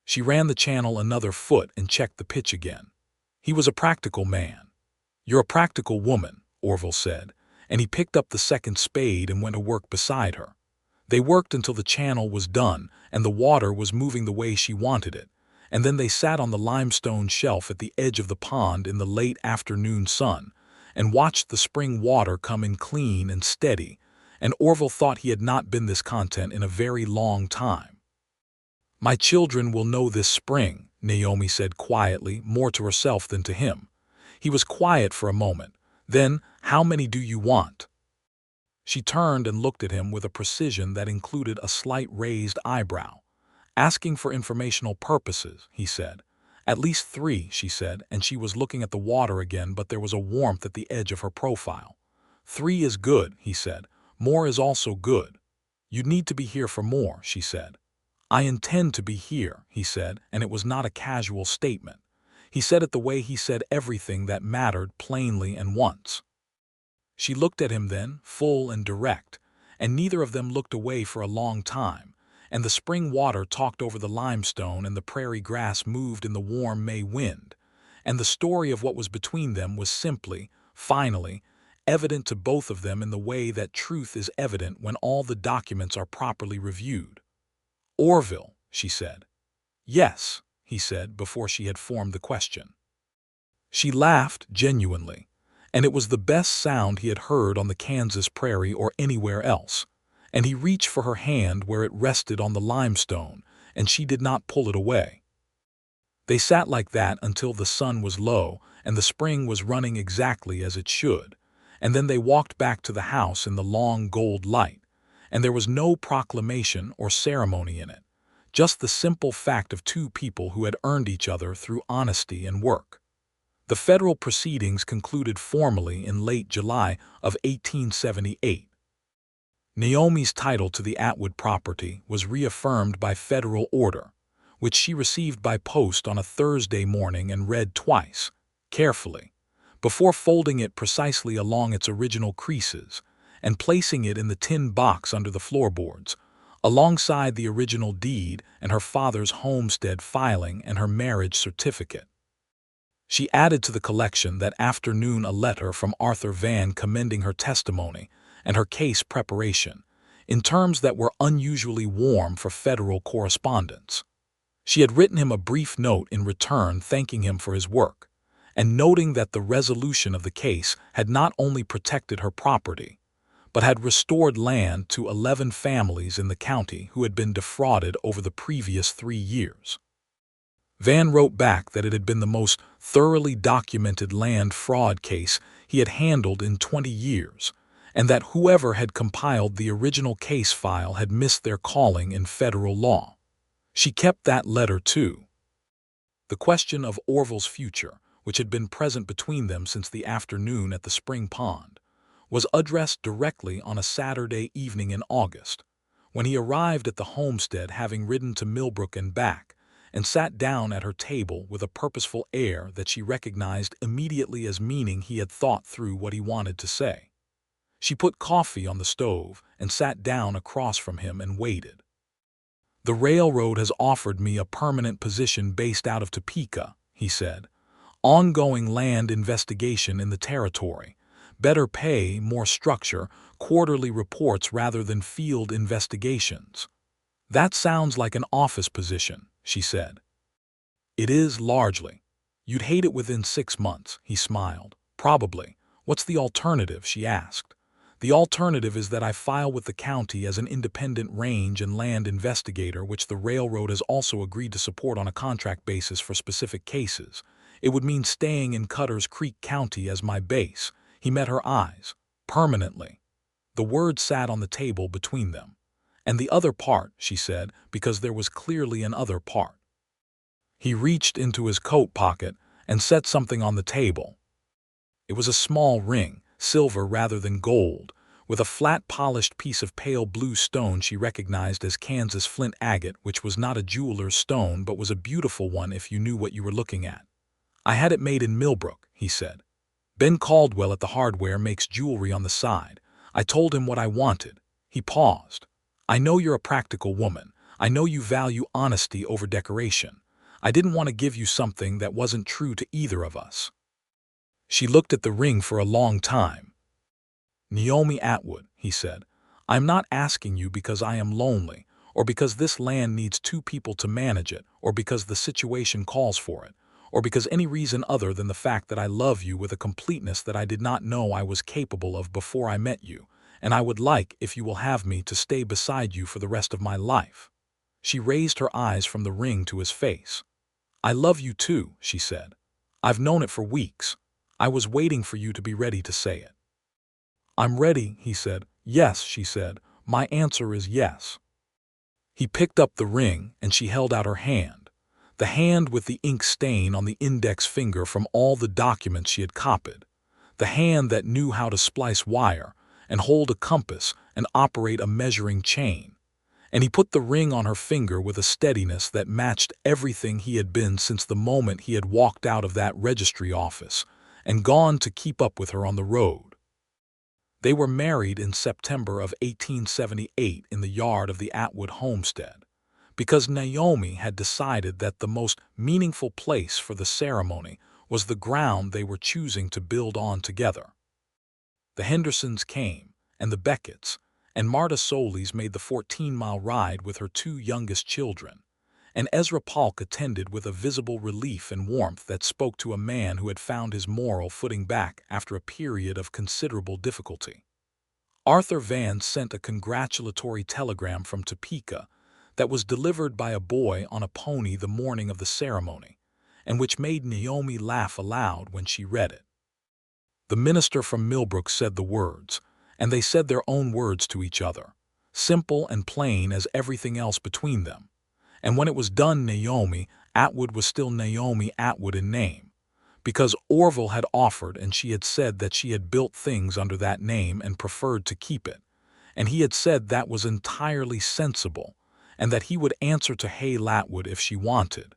She ran the channel another foot and checked the pitch again. He was a practical man. "You're a practical woman," Orville said, and he picked up the second spade and went to work beside her. They worked until the channel was done and the water was moving the way she wanted it, and then they sat on the limestone shelf at the edge of the pond in the late afternoon sun and watched the spring water come in clean and steady, and Orville thought he had not been this content in a very long time. "My children will know this spring," Naomi said quietly, more to herself than to him. He was quiet for a moment. Then, "How many do you want?" She turned and looked at him with a precision that included a slight raised eyebrow. "Asking for informational purposes," he said. "At least 3, she said, and she was looking at the water again, but there was a warmth at the edge of her profile. "3 is good," he said. "More is also good." "You'd need to be here for more," she said. "I intend to be here," he said, and it was not a casual statement. He said it the way he said everything that mattered, plainly and once. She looked at him then, full and direct, and neither of them looked away for a long time, and the spring water talked over the limestone and the prairie grass moved in the warm May wind, and the story of what was between them was simply, finally, evident to both of them in the way that truth is evident when all the documents are properly reviewed. "Orville," she said. "Yes," he said before she had formed the question. She laughed genuinely, and it was the best sound he had heard on the Kansas prairie or anywhere else, and he reached for her hand where it rested on the limestone, and she did not pull it away. They sat like that until the sun was low and the spring was running exactly as it should, and then they walked back to the house in the long gold light, and there was no proclamation or ceremony in it, just the simple fact of 2 people who had earned each other through honesty and work. The federal proceedings concluded formally in late July of 1878. Naomi's title to the Atwood property was reaffirmed by federal order, which she received by post on a Thursday morning and read twice, carefully, before folding it precisely along its original creases and placing it in the tin box under the floorboards, alongside the original deed and her father's homestead filing and her marriage certificate. She added to the collection that afternoon a letter from Arthur Van commending her testimony and her case preparation, in terms that were unusually warm for federal correspondence. She had written him a brief note in return thanking him for his work, and noting that the resolution of the case had not only protected her property, but had restored land to 11 families in the county who had been defrauded over the previous 3 years. Van wrote back that it had been the most thoroughly documented land fraud case he had handled in 20 years, and that whoever had compiled the original case file had missed their calling in federal law. She kept that letter too. The question of Orville's future, which had been present between them since the afternoon at the spring pond, was addressed directly on a Saturday evening in August, when he arrived at the homestead having ridden to Millbrook and back, and sat down at her table with a purposeful air that she recognized immediately as meaning he had thought through what he wanted to say. She put coffee on the stove and sat down across from him and waited. "The railroad has offered me a permanent position based out of Topeka," he said. "Ongoing land investigation in the territory. Better pay, more structure, quarterly reports rather than field investigations." "That sounds like an office position," she said. "It is largely. You'd hate it within 6 months," he smiled. "Probably. What's the alternative?" she asked. "The alternative is that I file with the county as an independent range and land investigator, which the railroad has also agreed to support on a contract basis for specific cases. It would mean staying in Cutter's Creek County as my base." He met her eyes. "Permanently." The word sat on the table between them. "And the other part," she said, because there was clearly an other part. He reached into his coat pocket and set something on the table. It was a small ring, silver rather than gold, with a flat polished piece of pale blue stone she recognized as Kansas flint agate, which was not a jeweler's stone but was a beautiful one if you knew what you were looking at. "I had it made in Millbrook," he said. "Ben Caldwell at the hardware makes jewelry on the side. I told him what I wanted." He paused. "I know you're a practical woman. I know you value honesty over decoration. I didn't want to give you something that wasn't true to either of us." She looked at the ring for a long time. "Naomi Atwood," he said, "I'm not asking you because I am lonely, or because this land needs 2 people to manage it, or because the situation calls for it, or because any reason other than the fact that I love you with a completeness that I did not know I was capable of before I met you, and I would like, if you will have me, to stay beside you for the rest of my life." She raised her eyes from the ring to his face. "I love you too," she said. "I've known it for weeks. I was waiting for you to be ready to say it." "I'm ready," he said. "Yes," she said. "My answer is yes." He picked up the ring and she held out her hand. The hand with the ink stain on the index finger from all the documents she had copied. The hand that knew how to splice wire and hold a compass and operate a measuring chain. And he put the ring on her finger with a steadiness that matched everything he had been since the moment he had walked out of that registry office and gone to keep up with her on the road. They were married in September of 1878 in the yard of the Atwood homestead, because Naomi had decided that the most meaningful place for the ceremony was the ground they were choosing to build on together. The Hendersons came, and the Becketts, and Marta Solis made the 14-mile ride with her 2 youngest children, and Ezra Polk attended with a visible relief and warmth that spoke to a man who had found his moral footing back after a period of considerable difficulty. Arthur Van sent a congratulatory telegram from Topeka that was delivered by a boy on a pony the morning of the ceremony, and which made Naomi laugh aloud when she read it. The minister from Millbrook said the words, and they said their own words to each other, simple and plain as everything else between them. And when it was done, Naomi Atwood was still Naomi Atwood in name, because Orville had offered and she had said that she had built things under that name and preferred to keep it, and he had said that was entirely sensible, and that he would answer to Hale Atwood if she wanted.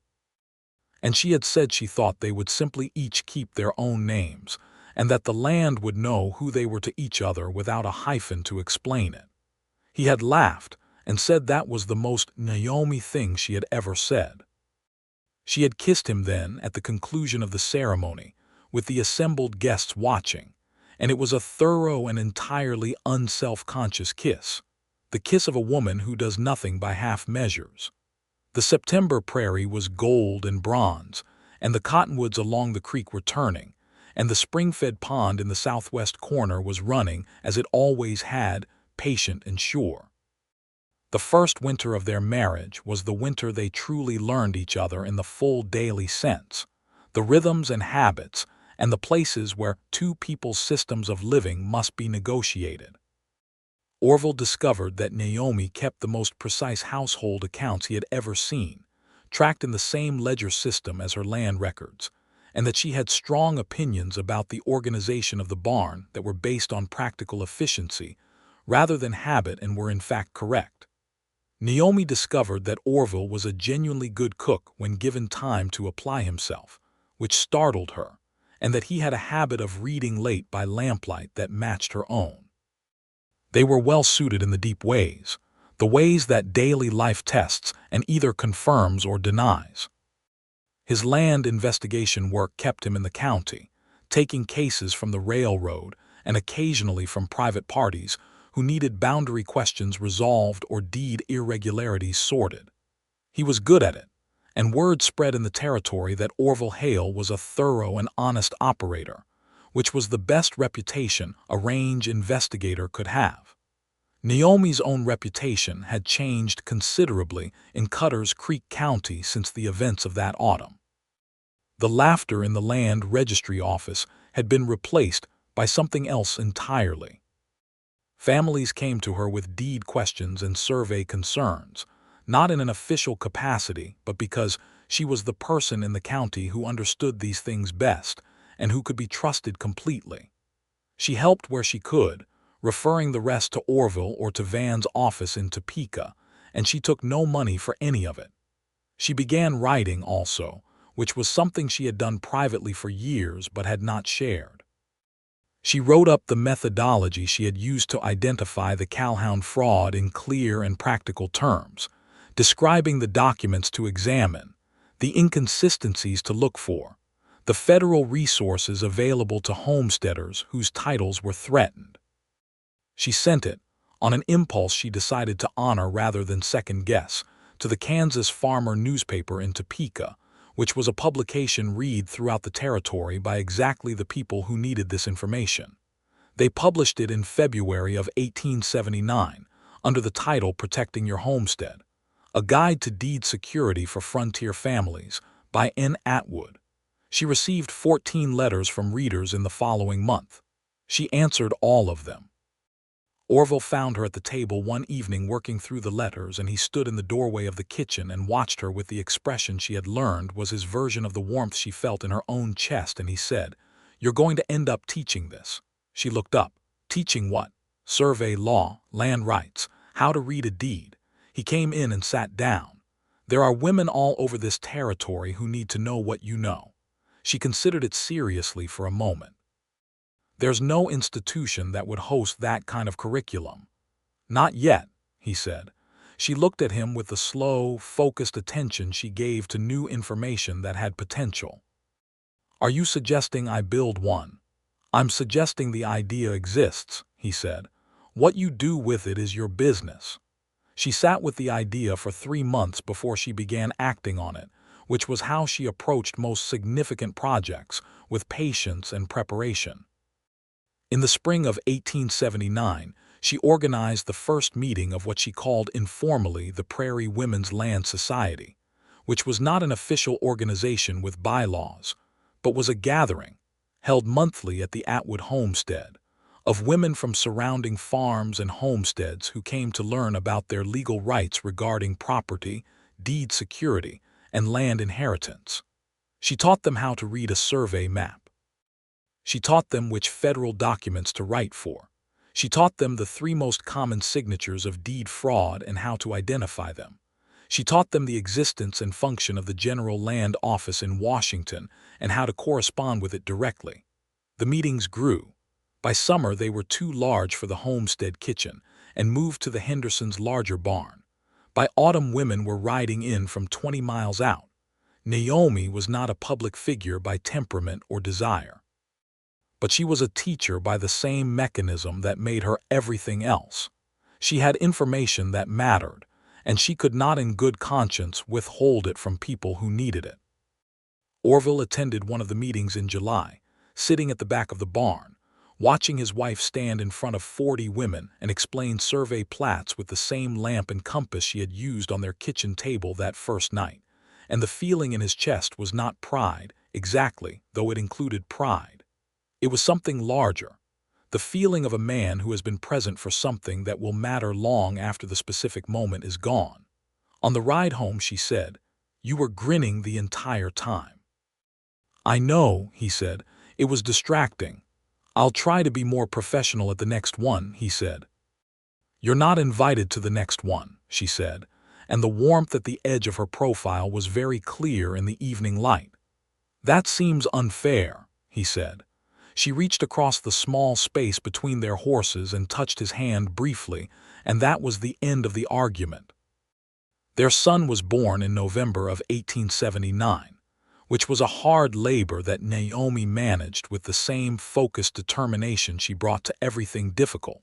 And she had said she thought they would simply each keep their own names, and that the land would know who they were to each other without a hyphen to explain it. He had laughed and said that was the most Naomi thing she had ever said. She had kissed him then at the conclusion of the ceremony, with the assembled guests watching, and it was a thorough and entirely unself-conscious kiss, the kiss of a woman who does nothing by half measures. The September prairie was gold and bronze, and the cottonwoods along the creek were turning, and the spring-fed pond in the southwest corner was running as it always had, patient and sure. The first winter of their marriage was the winter they truly learned each other in the full daily sense, the rhythms and habits, and the places where two people's systems of living must be negotiated. Orville discovered that Naomi kept the most precise household accounts he had ever seen, tracked in the same ledger system as her land records, and that she had strong opinions about the organization of the barn that were based on practical efficiency rather than habit and were in fact correct. Naomi discovered that Orville was a genuinely good cook when given time to apply himself, which startled her, and that he had a habit of reading late by lamplight that matched her own. They were well suited in the deep ways, the ways that daily life tests and either confirms or denies. His land investigation work kept him in the county, taking cases from the railroad and occasionally from private parties who needed boundary questions resolved or deed irregularities sorted. He was good at it, and word spread in the territory that Orville Hale was a thorough and honest operator, which was the best reputation a range investigator could have. Naomi's own reputation had changed considerably in Cutter's Creek County since the events of that autumn. The laughter in the land registry office had been replaced by something else entirely. Families came to her with deed questions and survey concerns, not in an official capacity, but because she was the person in the county who understood these things best and who could be trusted completely. She helped where she could, referring the rest to Orville or to Van's office in Topeka, and she took no money for any of it. She began writing also, which was something she had done privately for years but had not shared. She wrote up the methodology she had used to identify the Calhoun fraud in clear and practical terms, describing the documents to examine, the inconsistencies to look for, the federal resources available to homesteaders whose titles were threatened. She sent it, on an impulse she decided to honor rather than second-guess, to the Kansas Farmer newspaper in Topeka, which was a publication read throughout the territory by exactly the people who needed this information. They published it in February of 1879, under the title Protecting Your Homestead, A Guide to Deed Security for Frontier Families, by N. Atwood. She received 14 letters from readers in the following month. She answered all of them. Orville found her at the table one evening working through the letters, and he stood in the doorway of the kitchen and watched her with the expression she had learned was his version of the warmth she felt in her own chest, and he said, "You're going to end up teaching this." She looked up. "Teaching what?" "Survey law, land rights, how to read a deed." He came in and sat down. "There are women all over this territory who need to know what you know." She considered it seriously for a moment. "There's no institution that would host that kind of curriculum." "Not yet," he said. She looked at him with the slow, focused attention she gave to new information that had potential. "Are you suggesting I build one?" "I'm suggesting the idea exists," he said. "What you do with it is your business." She sat with the idea for 3 months before she began acting on it, which was how she approached most significant projects, with patience and preparation. In the spring of 1879, she organized the first meeting of what she called informally the Prairie Women's Land Society, which was not an official organization with bylaws, but was a gathering, held monthly at the Atwood homestead, of women from surrounding farms and homesteads who came to learn about their legal rights regarding property, deed security, and land inheritance. She taught them how to read a survey map. She taught them which federal documents to write for. She taught them the 3 most common signatures of deed fraud and how to identify them. She taught them the existence and function of the General Land Office in Washington and how to correspond with it directly. The meetings grew. By summer they were too large for the homestead kitchen and moved to the Hendersons' larger barn. By autumn women were riding in from 20 miles out. Naomi was not a public figure by temperament or desire, but she was a teacher by the same mechanism that made her everything else. She had information that mattered, and she could not in good conscience withhold it from people who needed it. Orville attended one of the meetings in July, sitting at the back of the barn, watching his wife stand in front of 40 women and explain survey plats with the same lamp and compass she had used on their kitchen table that first night. And the feeling in his chest was not pride, exactly, though it included pride. It was something larger, the feeling of a man who has been present for something that will matter long after the specific moment is gone. On the ride home, she said, "You were grinning the entire time." "I know," he said. "It was distracting. I'll try to be more professional at the next one," he said. "You're not invited to the next one," she said, and the warmth at the edge of her profile was very clear in the evening light. "That seems unfair," he said. She reached across the small space between their horses and touched his hand briefly, and that was the end of the argument. Their son was born in November of 1879, which was a hard labor that Naomi managed with the same focused determination she brought to everything difficult,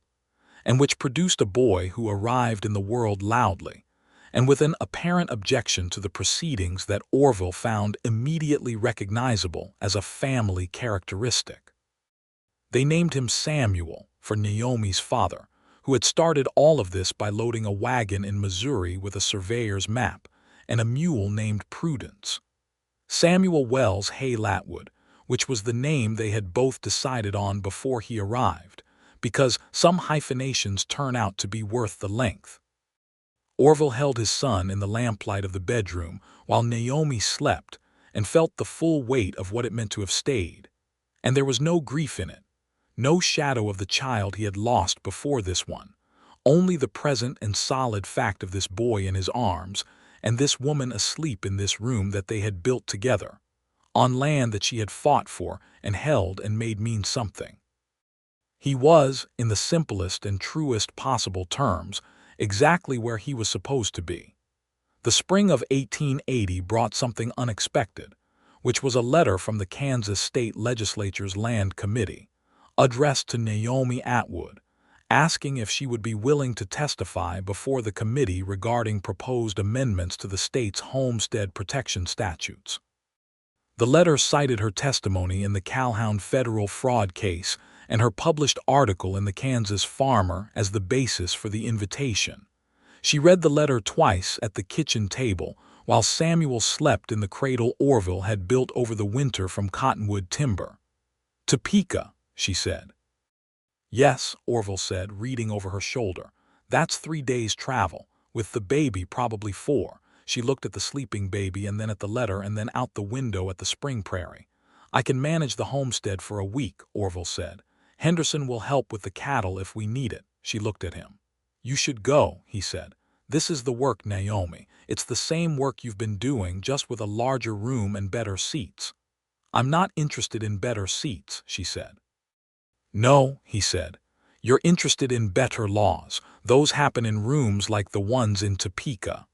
and which produced a boy who arrived in the world loudly, and with an apparent objection to the proceedings that Orville found immediately recognizable as a family characteristic. They named him Samuel for Naomi's father, who had started all of this by loading a wagon in Missouri with a surveyor's map and a mule named Prudence. Samuel Wells Hale Atwood, which was the name they had both decided on before he arrived, because some hyphenations turn out to be worth the length. Orville held his son in the lamplight of the bedroom while Naomi slept and felt the full weight of what it meant to have stayed. And there was no grief in it, no shadow of the child he had lost before this one, only the present and solid fact of this boy in his arms and this woman asleep in this room that they had built together, on land that she had fought for and held and made mean something. He was, in the simplest and truest possible terms, exactly where he was supposed to be. The spring of 1880 brought something unexpected, which was a letter from the Kansas State Legislature's Land Committee, addressed to Naomi Atwood, asking if she would be willing to testify before the committee regarding proposed amendments to the state's homestead protection statutes. The letter cited her testimony in the Calhoun federal fraud case and her published article in the Kansas Farmer as the basis for the invitation. She read the letter twice at the kitchen table while Samuel slept in the cradle Orville had built over the winter from cottonwood timber. "Topeka," she said. "Yes," Orville said, reading over her shoulder. "That's 3 days' travel, with the baby probably 4. She looked at the sleeping baby and then at the letter and then out the window at the spring prairie. "I can manage the homestead for a week," Orville said. "Henderson will help with the cattle if we need it." She looked at him. "You should go," he said. "This is the work, Naomi. It's the same work you've been doing, just with a larger room and better seats." "I'm not interested in better seats," she said. "No," he said. "You're interested in better laws. Those happen in rooms like the ones in Topeka."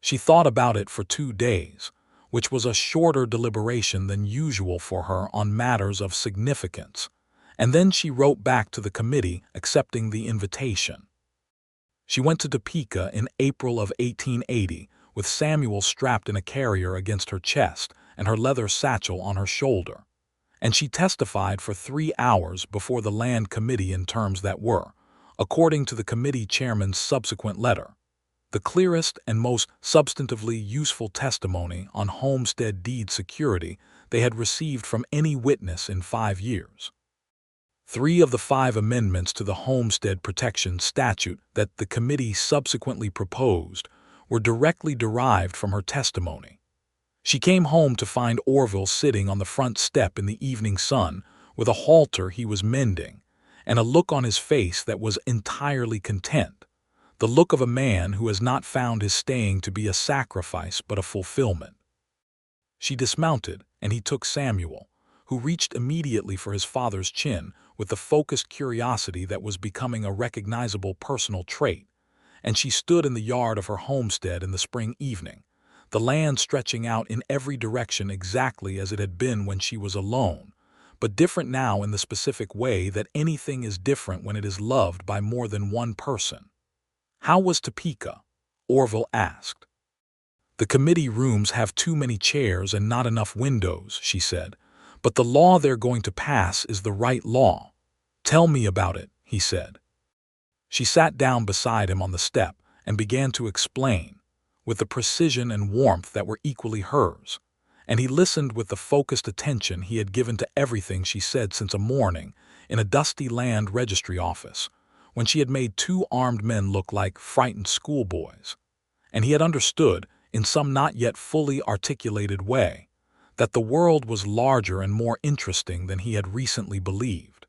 She thought about it for 2 days, which was a shorter deliberation than usual for her on matters of significance, and then she wrote back to the committee accepting the invitation. She went to Topeka in April of 1880 with Samuel strapped in a carrier against her chest and her leather satchel on her shoulder, and she testified for 3 hours before the Land Committee in terms that were, according to the committee chairman's subsequent letter, the clearest and most substantively useful testimony on homestead deed security they had received from any witness in 5 years. 3 of the 5 amendments to the Homestead Protection Statute that the committee subsequently proposed were directly derived from her testimony. She came home to find Orville sitting on the front step in the evening sun with a halter he was mending and a look on his face that was entirely content, the look of a man who has not found his staying to be a sacrifice but a fulfillment. She dismounted, and he took Samuel, who reached immediately for his father's chin with the focused curiosity that was becoming a recognizable personal trait, and she stood in the yard of her homestead in the spring evening, the land stretching out in every direction exactly as it had been when she was alone, but different now in the specific way that anything is different when it is loved by more than one person. How was Topeka? Orville asked. The committee rooms have too many chairs and not enough windows, she said, but the law they're going to pass is the right law. Tell me about it, he said. She sat down beside him on the step and began to explain, with the precision and warmth that were equally hers, and he listened with the focused attention he had given to everything she said since a morning in a dusty land registry office, when she had made two armed men look like frightened schoolboys. And he had understood, in some not yet fully articulated way, that the world was larger and more interesting than he had recently believed.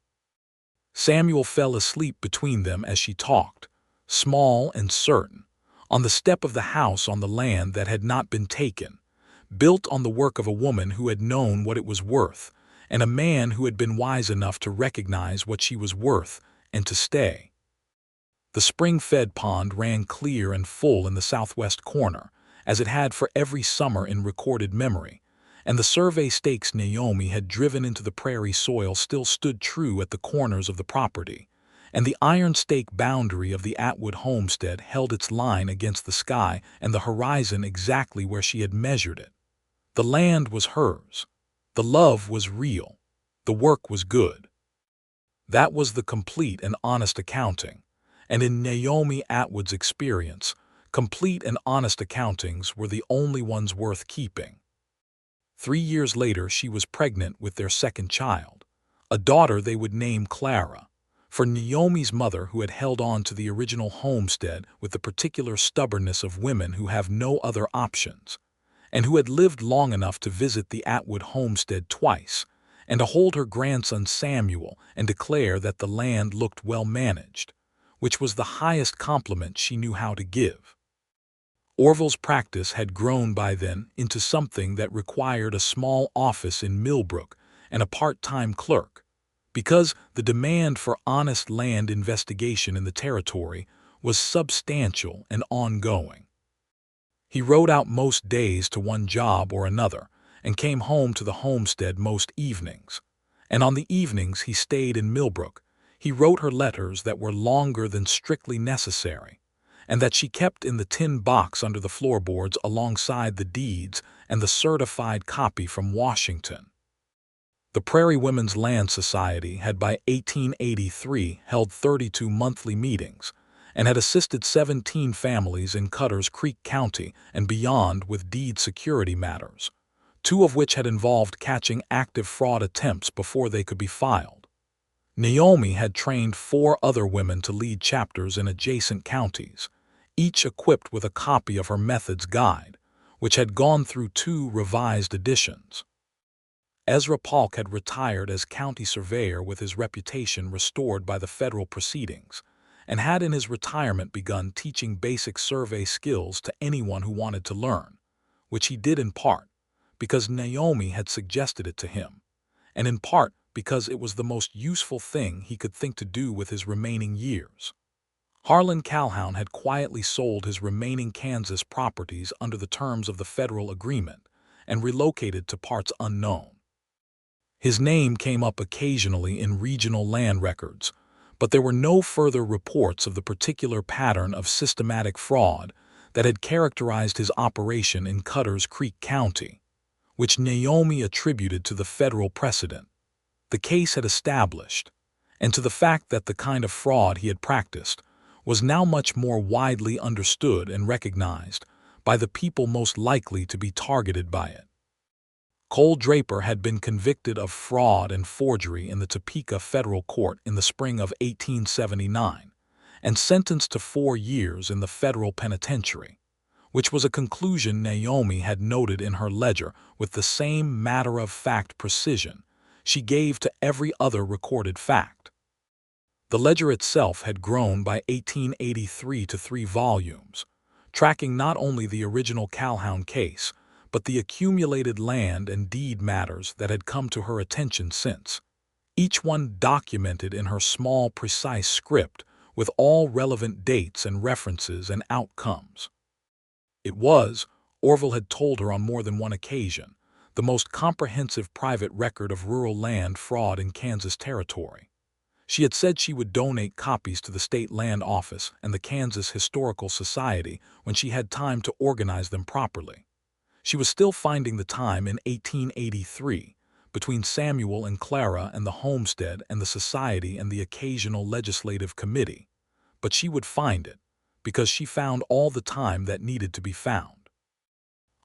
Samuel fell asleep between them as she talked, small and certain, on the step of the house on the land that had not been taken, built on the work of a woman who had known what it was worth, and a man who had been wise enough to recognize what she was worth and to stay. The spring-fed pond ran clear and full in the southwest corner, as it had for every summer in recorded memory, and the survey stakes Naomi had driven into the prairie soil still stood true at the corners of the property, and the iron stake boundary of the Atwood homestead held its line against the sky and the horizon exactly where she had measured it. The land was hers. The love was real. The work was good. That was the complete and honest accounting, and in Naomi Atwood's experience, complete and honest accountings were the only ones worth keeping. 3 years later, she was pregnant with their second child, a daughter they would name Clara, for Naomi's mother, who had held on to the original homestead with the particular stubbornness of women who have no other options, and who had lived long enough to visit the Atwood homestead twice, and to hold her grandson Samuel and declare that the land looked well managed, which was the highest compliment she knew how to give. Orville's practice had grown by then into something that required a small office in Millbrook and a part-time clerk, because the demand for honest land investigation in the territory was substantial and ongoing. He rode out most days to one job or another and came home to the homestead most evenings, and on the evenings he stayed in Millbrook. He wrote her letters that were longer than strictly necessary, and that she kept in the tin box under the floorboards alongside the deeds and the certified copy from Washington. The Prairie Women's Land Society had by 1883 held 32 monthly meetings and had assisted 17 families in Cutter's Creek County and beyond with deed security matters, 2 of which had involved catching active fraud attempts before they could be filed. Naomi had trained 4 other women to lead chapters in adjacent counties, each equipped with a copy of her methods guide, which had gone through 2 revised editions. Ezra Polk had retired as county surveyor with his reputation restored by the federal proceedings, and had in his retirement begun teaching basic survey skills to anyone who wanted to learn, which he did in part because Naomi had suggested it to him, and in part because it was the most useful thing he could think to do with his remaining years. Harlan Calhoun had quietly sold his remaining Kansas properties under the terms of the federal agreement and relocated to parts unknown. His name came up occasionally in regional land records, but there were no further reports of the particular pattern of systematic fraud that had characterized his operation in Cutter's Creek County, which Naomi attributed to the federal precedent the case had established, and to the fact that the kind of fraud he had practiced was now much more widely understood and recognized by the people most likely to be targeted by it. Cole Draper had been convicted of fraud and forgery in the Topeka federal court in the spring of 1879 and sentenced to 4 years in the federal penitentiary, which was a conclusion Naomi had noted in her ledger with the same matter-of-fact precision she gave to every other recorded fact. The ledger itself had grown by 1883 to 3 volumes, tracking not only the original Calhoun case, but the accumulated land and deed matters that had come to her attention since, each one documented in her small, precise script with all relevant dates and references and outcomes. It was, Orville had told her on more than one occasion, the most comprehensive private record of rural land fraud in Kansas territory. She had said she would donate copies to the State Land Office and the Kansas Historical Society when she had time to organize them properly. She was still finding the time in 1883, between Samuel and Clara and the homestead and the society and the occasional legislative committee, but she would find it, because she found all the time that needed to be found.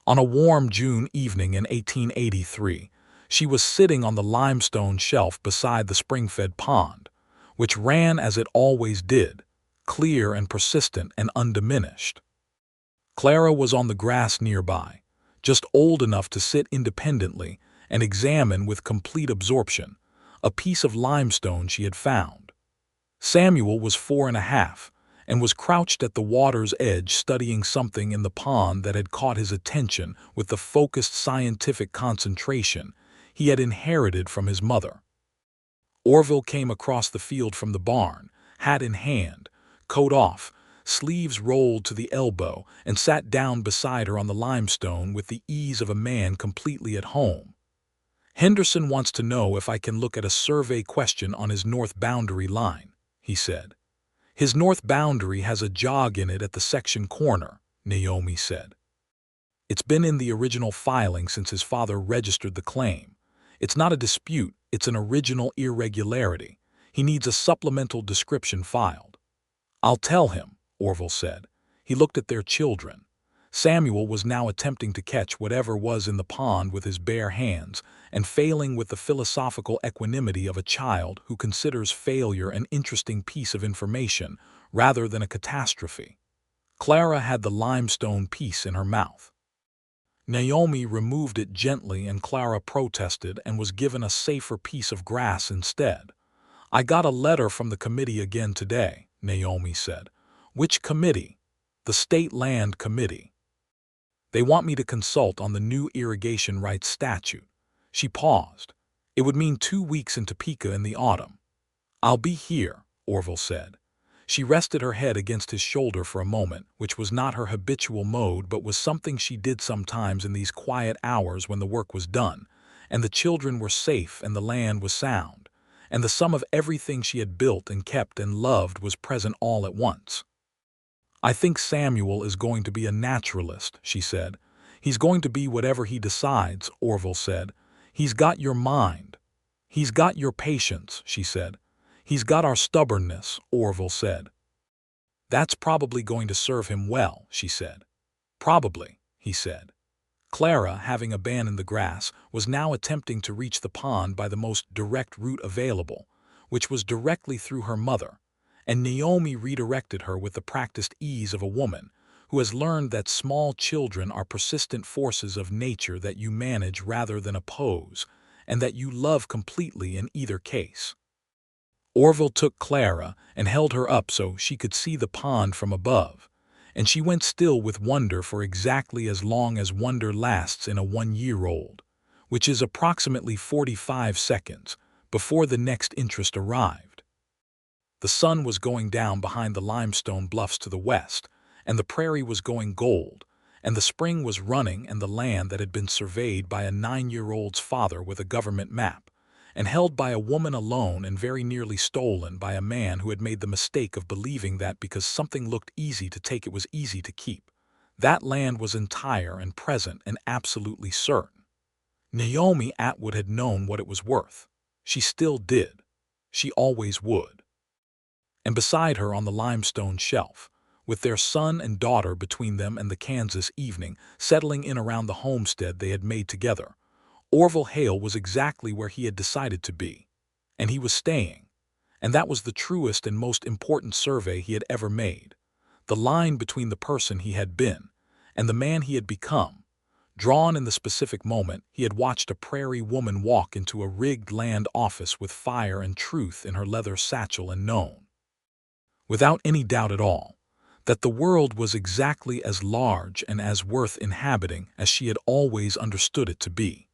On a warm June evening in 1883, she was sitting on the limestone shelf beside the spring-fed pond, which ran as it always did, clear and persistent and undiminished. Clara was on the grass nearby, just old enough to sit independently and examine with complete absorption a piece of limestone she had found. Samuel was 4.5 and was crouched at the water's edge studying something in the pond that had caught his attention with the focused scientific concentration he had inherited from his mother. Orville came across the field from the barn, hat in hand, coat off, sleeves rolled to the elbow, and sat down beside her on the limestone with the ease of a man completely at home. "Henderson wants to know if I can look at a survey question on his north boundary line," he said. "His north boundary has a jog in it at the section corner," Naomi said. "It's been in the original filing since his father registered the claim. It's not a dispute, it's an original irregularity. He needs a supplemental description filed." "I'll tell him," Orville said. He looked at their children. Samuel was now attempting to catch whatever was in the pond with his bare hands, and failing with the philosophical equanimity of a child who considers failure an interesting piece of information rather than a catastrophe. Clara had the limestone piece in her mouth. Naomi removed it gently and Clara protested and was given a safer piece of grass instead. "I got a letter from the committee again today," Naomi said. "Which committee?" "The State Land Committee. They want me to consult on the new irrigation rights statute." She paused. "It would mean 2 weeks in Topeka in the autumn." "I'll be here," Orville said. She rested her head against his shoulder for a moment, which was not her habitual mode but was something she did sometimes in these quiet hours when the work was done, and the children were safe and the land was sound, and the sum of everything she had built and kept and loved was present all at once. "I think Samuel is going to be a naturalist," she said. "He's going to be whatever he decides," Orville said. "He's got your mind. He's got your patience," she said. "He's got our stubbornness," Orville said. "That's probably going to serve him well," she said. "Probably," he said. Clara, having abandoned the grass, was now attempting to reach the pond by the most direct route available, which was directly through her mother, and Naomi redirected her with the practiced ease of a woman who has learned that small children are persistent forces of nature that you manage rather than oppose, and that you love completely in either case. Orville took Clara and held her up so she could see the pond from above, and she went still with wonder for exactly as long as wonder lasts in a 1-year-old, which is approximately 45 seconds, before the next interest arrived. The sun was going down behind the limestone bluffs to the west, and the prairie was going gold, and the spring was running, and the land that had been surveyed by a 9-year-old's father with a government map, and held by a woman alone and very nearly stolen by a man who had made the mistake of believing that because something looked easy to take it was easy to keep. That land was entire and present and absolutely certain. Naomi Atwood had known what it was worth. She still did. She always would. And beside her on the limestone shelf, with their son and daughter between them and the Kansas evening settling in around the homestead they had made together, Orville Hale was exactly where he had decided to be, and he was staying, and that was the truest and most important survey he had ever made. The line between the person he had been and the man he had become, drawn in the specific moment he had watched a prairie woman walk into a rigged land office with fire and truth in her leather satchel and known, without any doubt at all, that the world was exactly as large and as worth inhabiting as she had always understood it to be.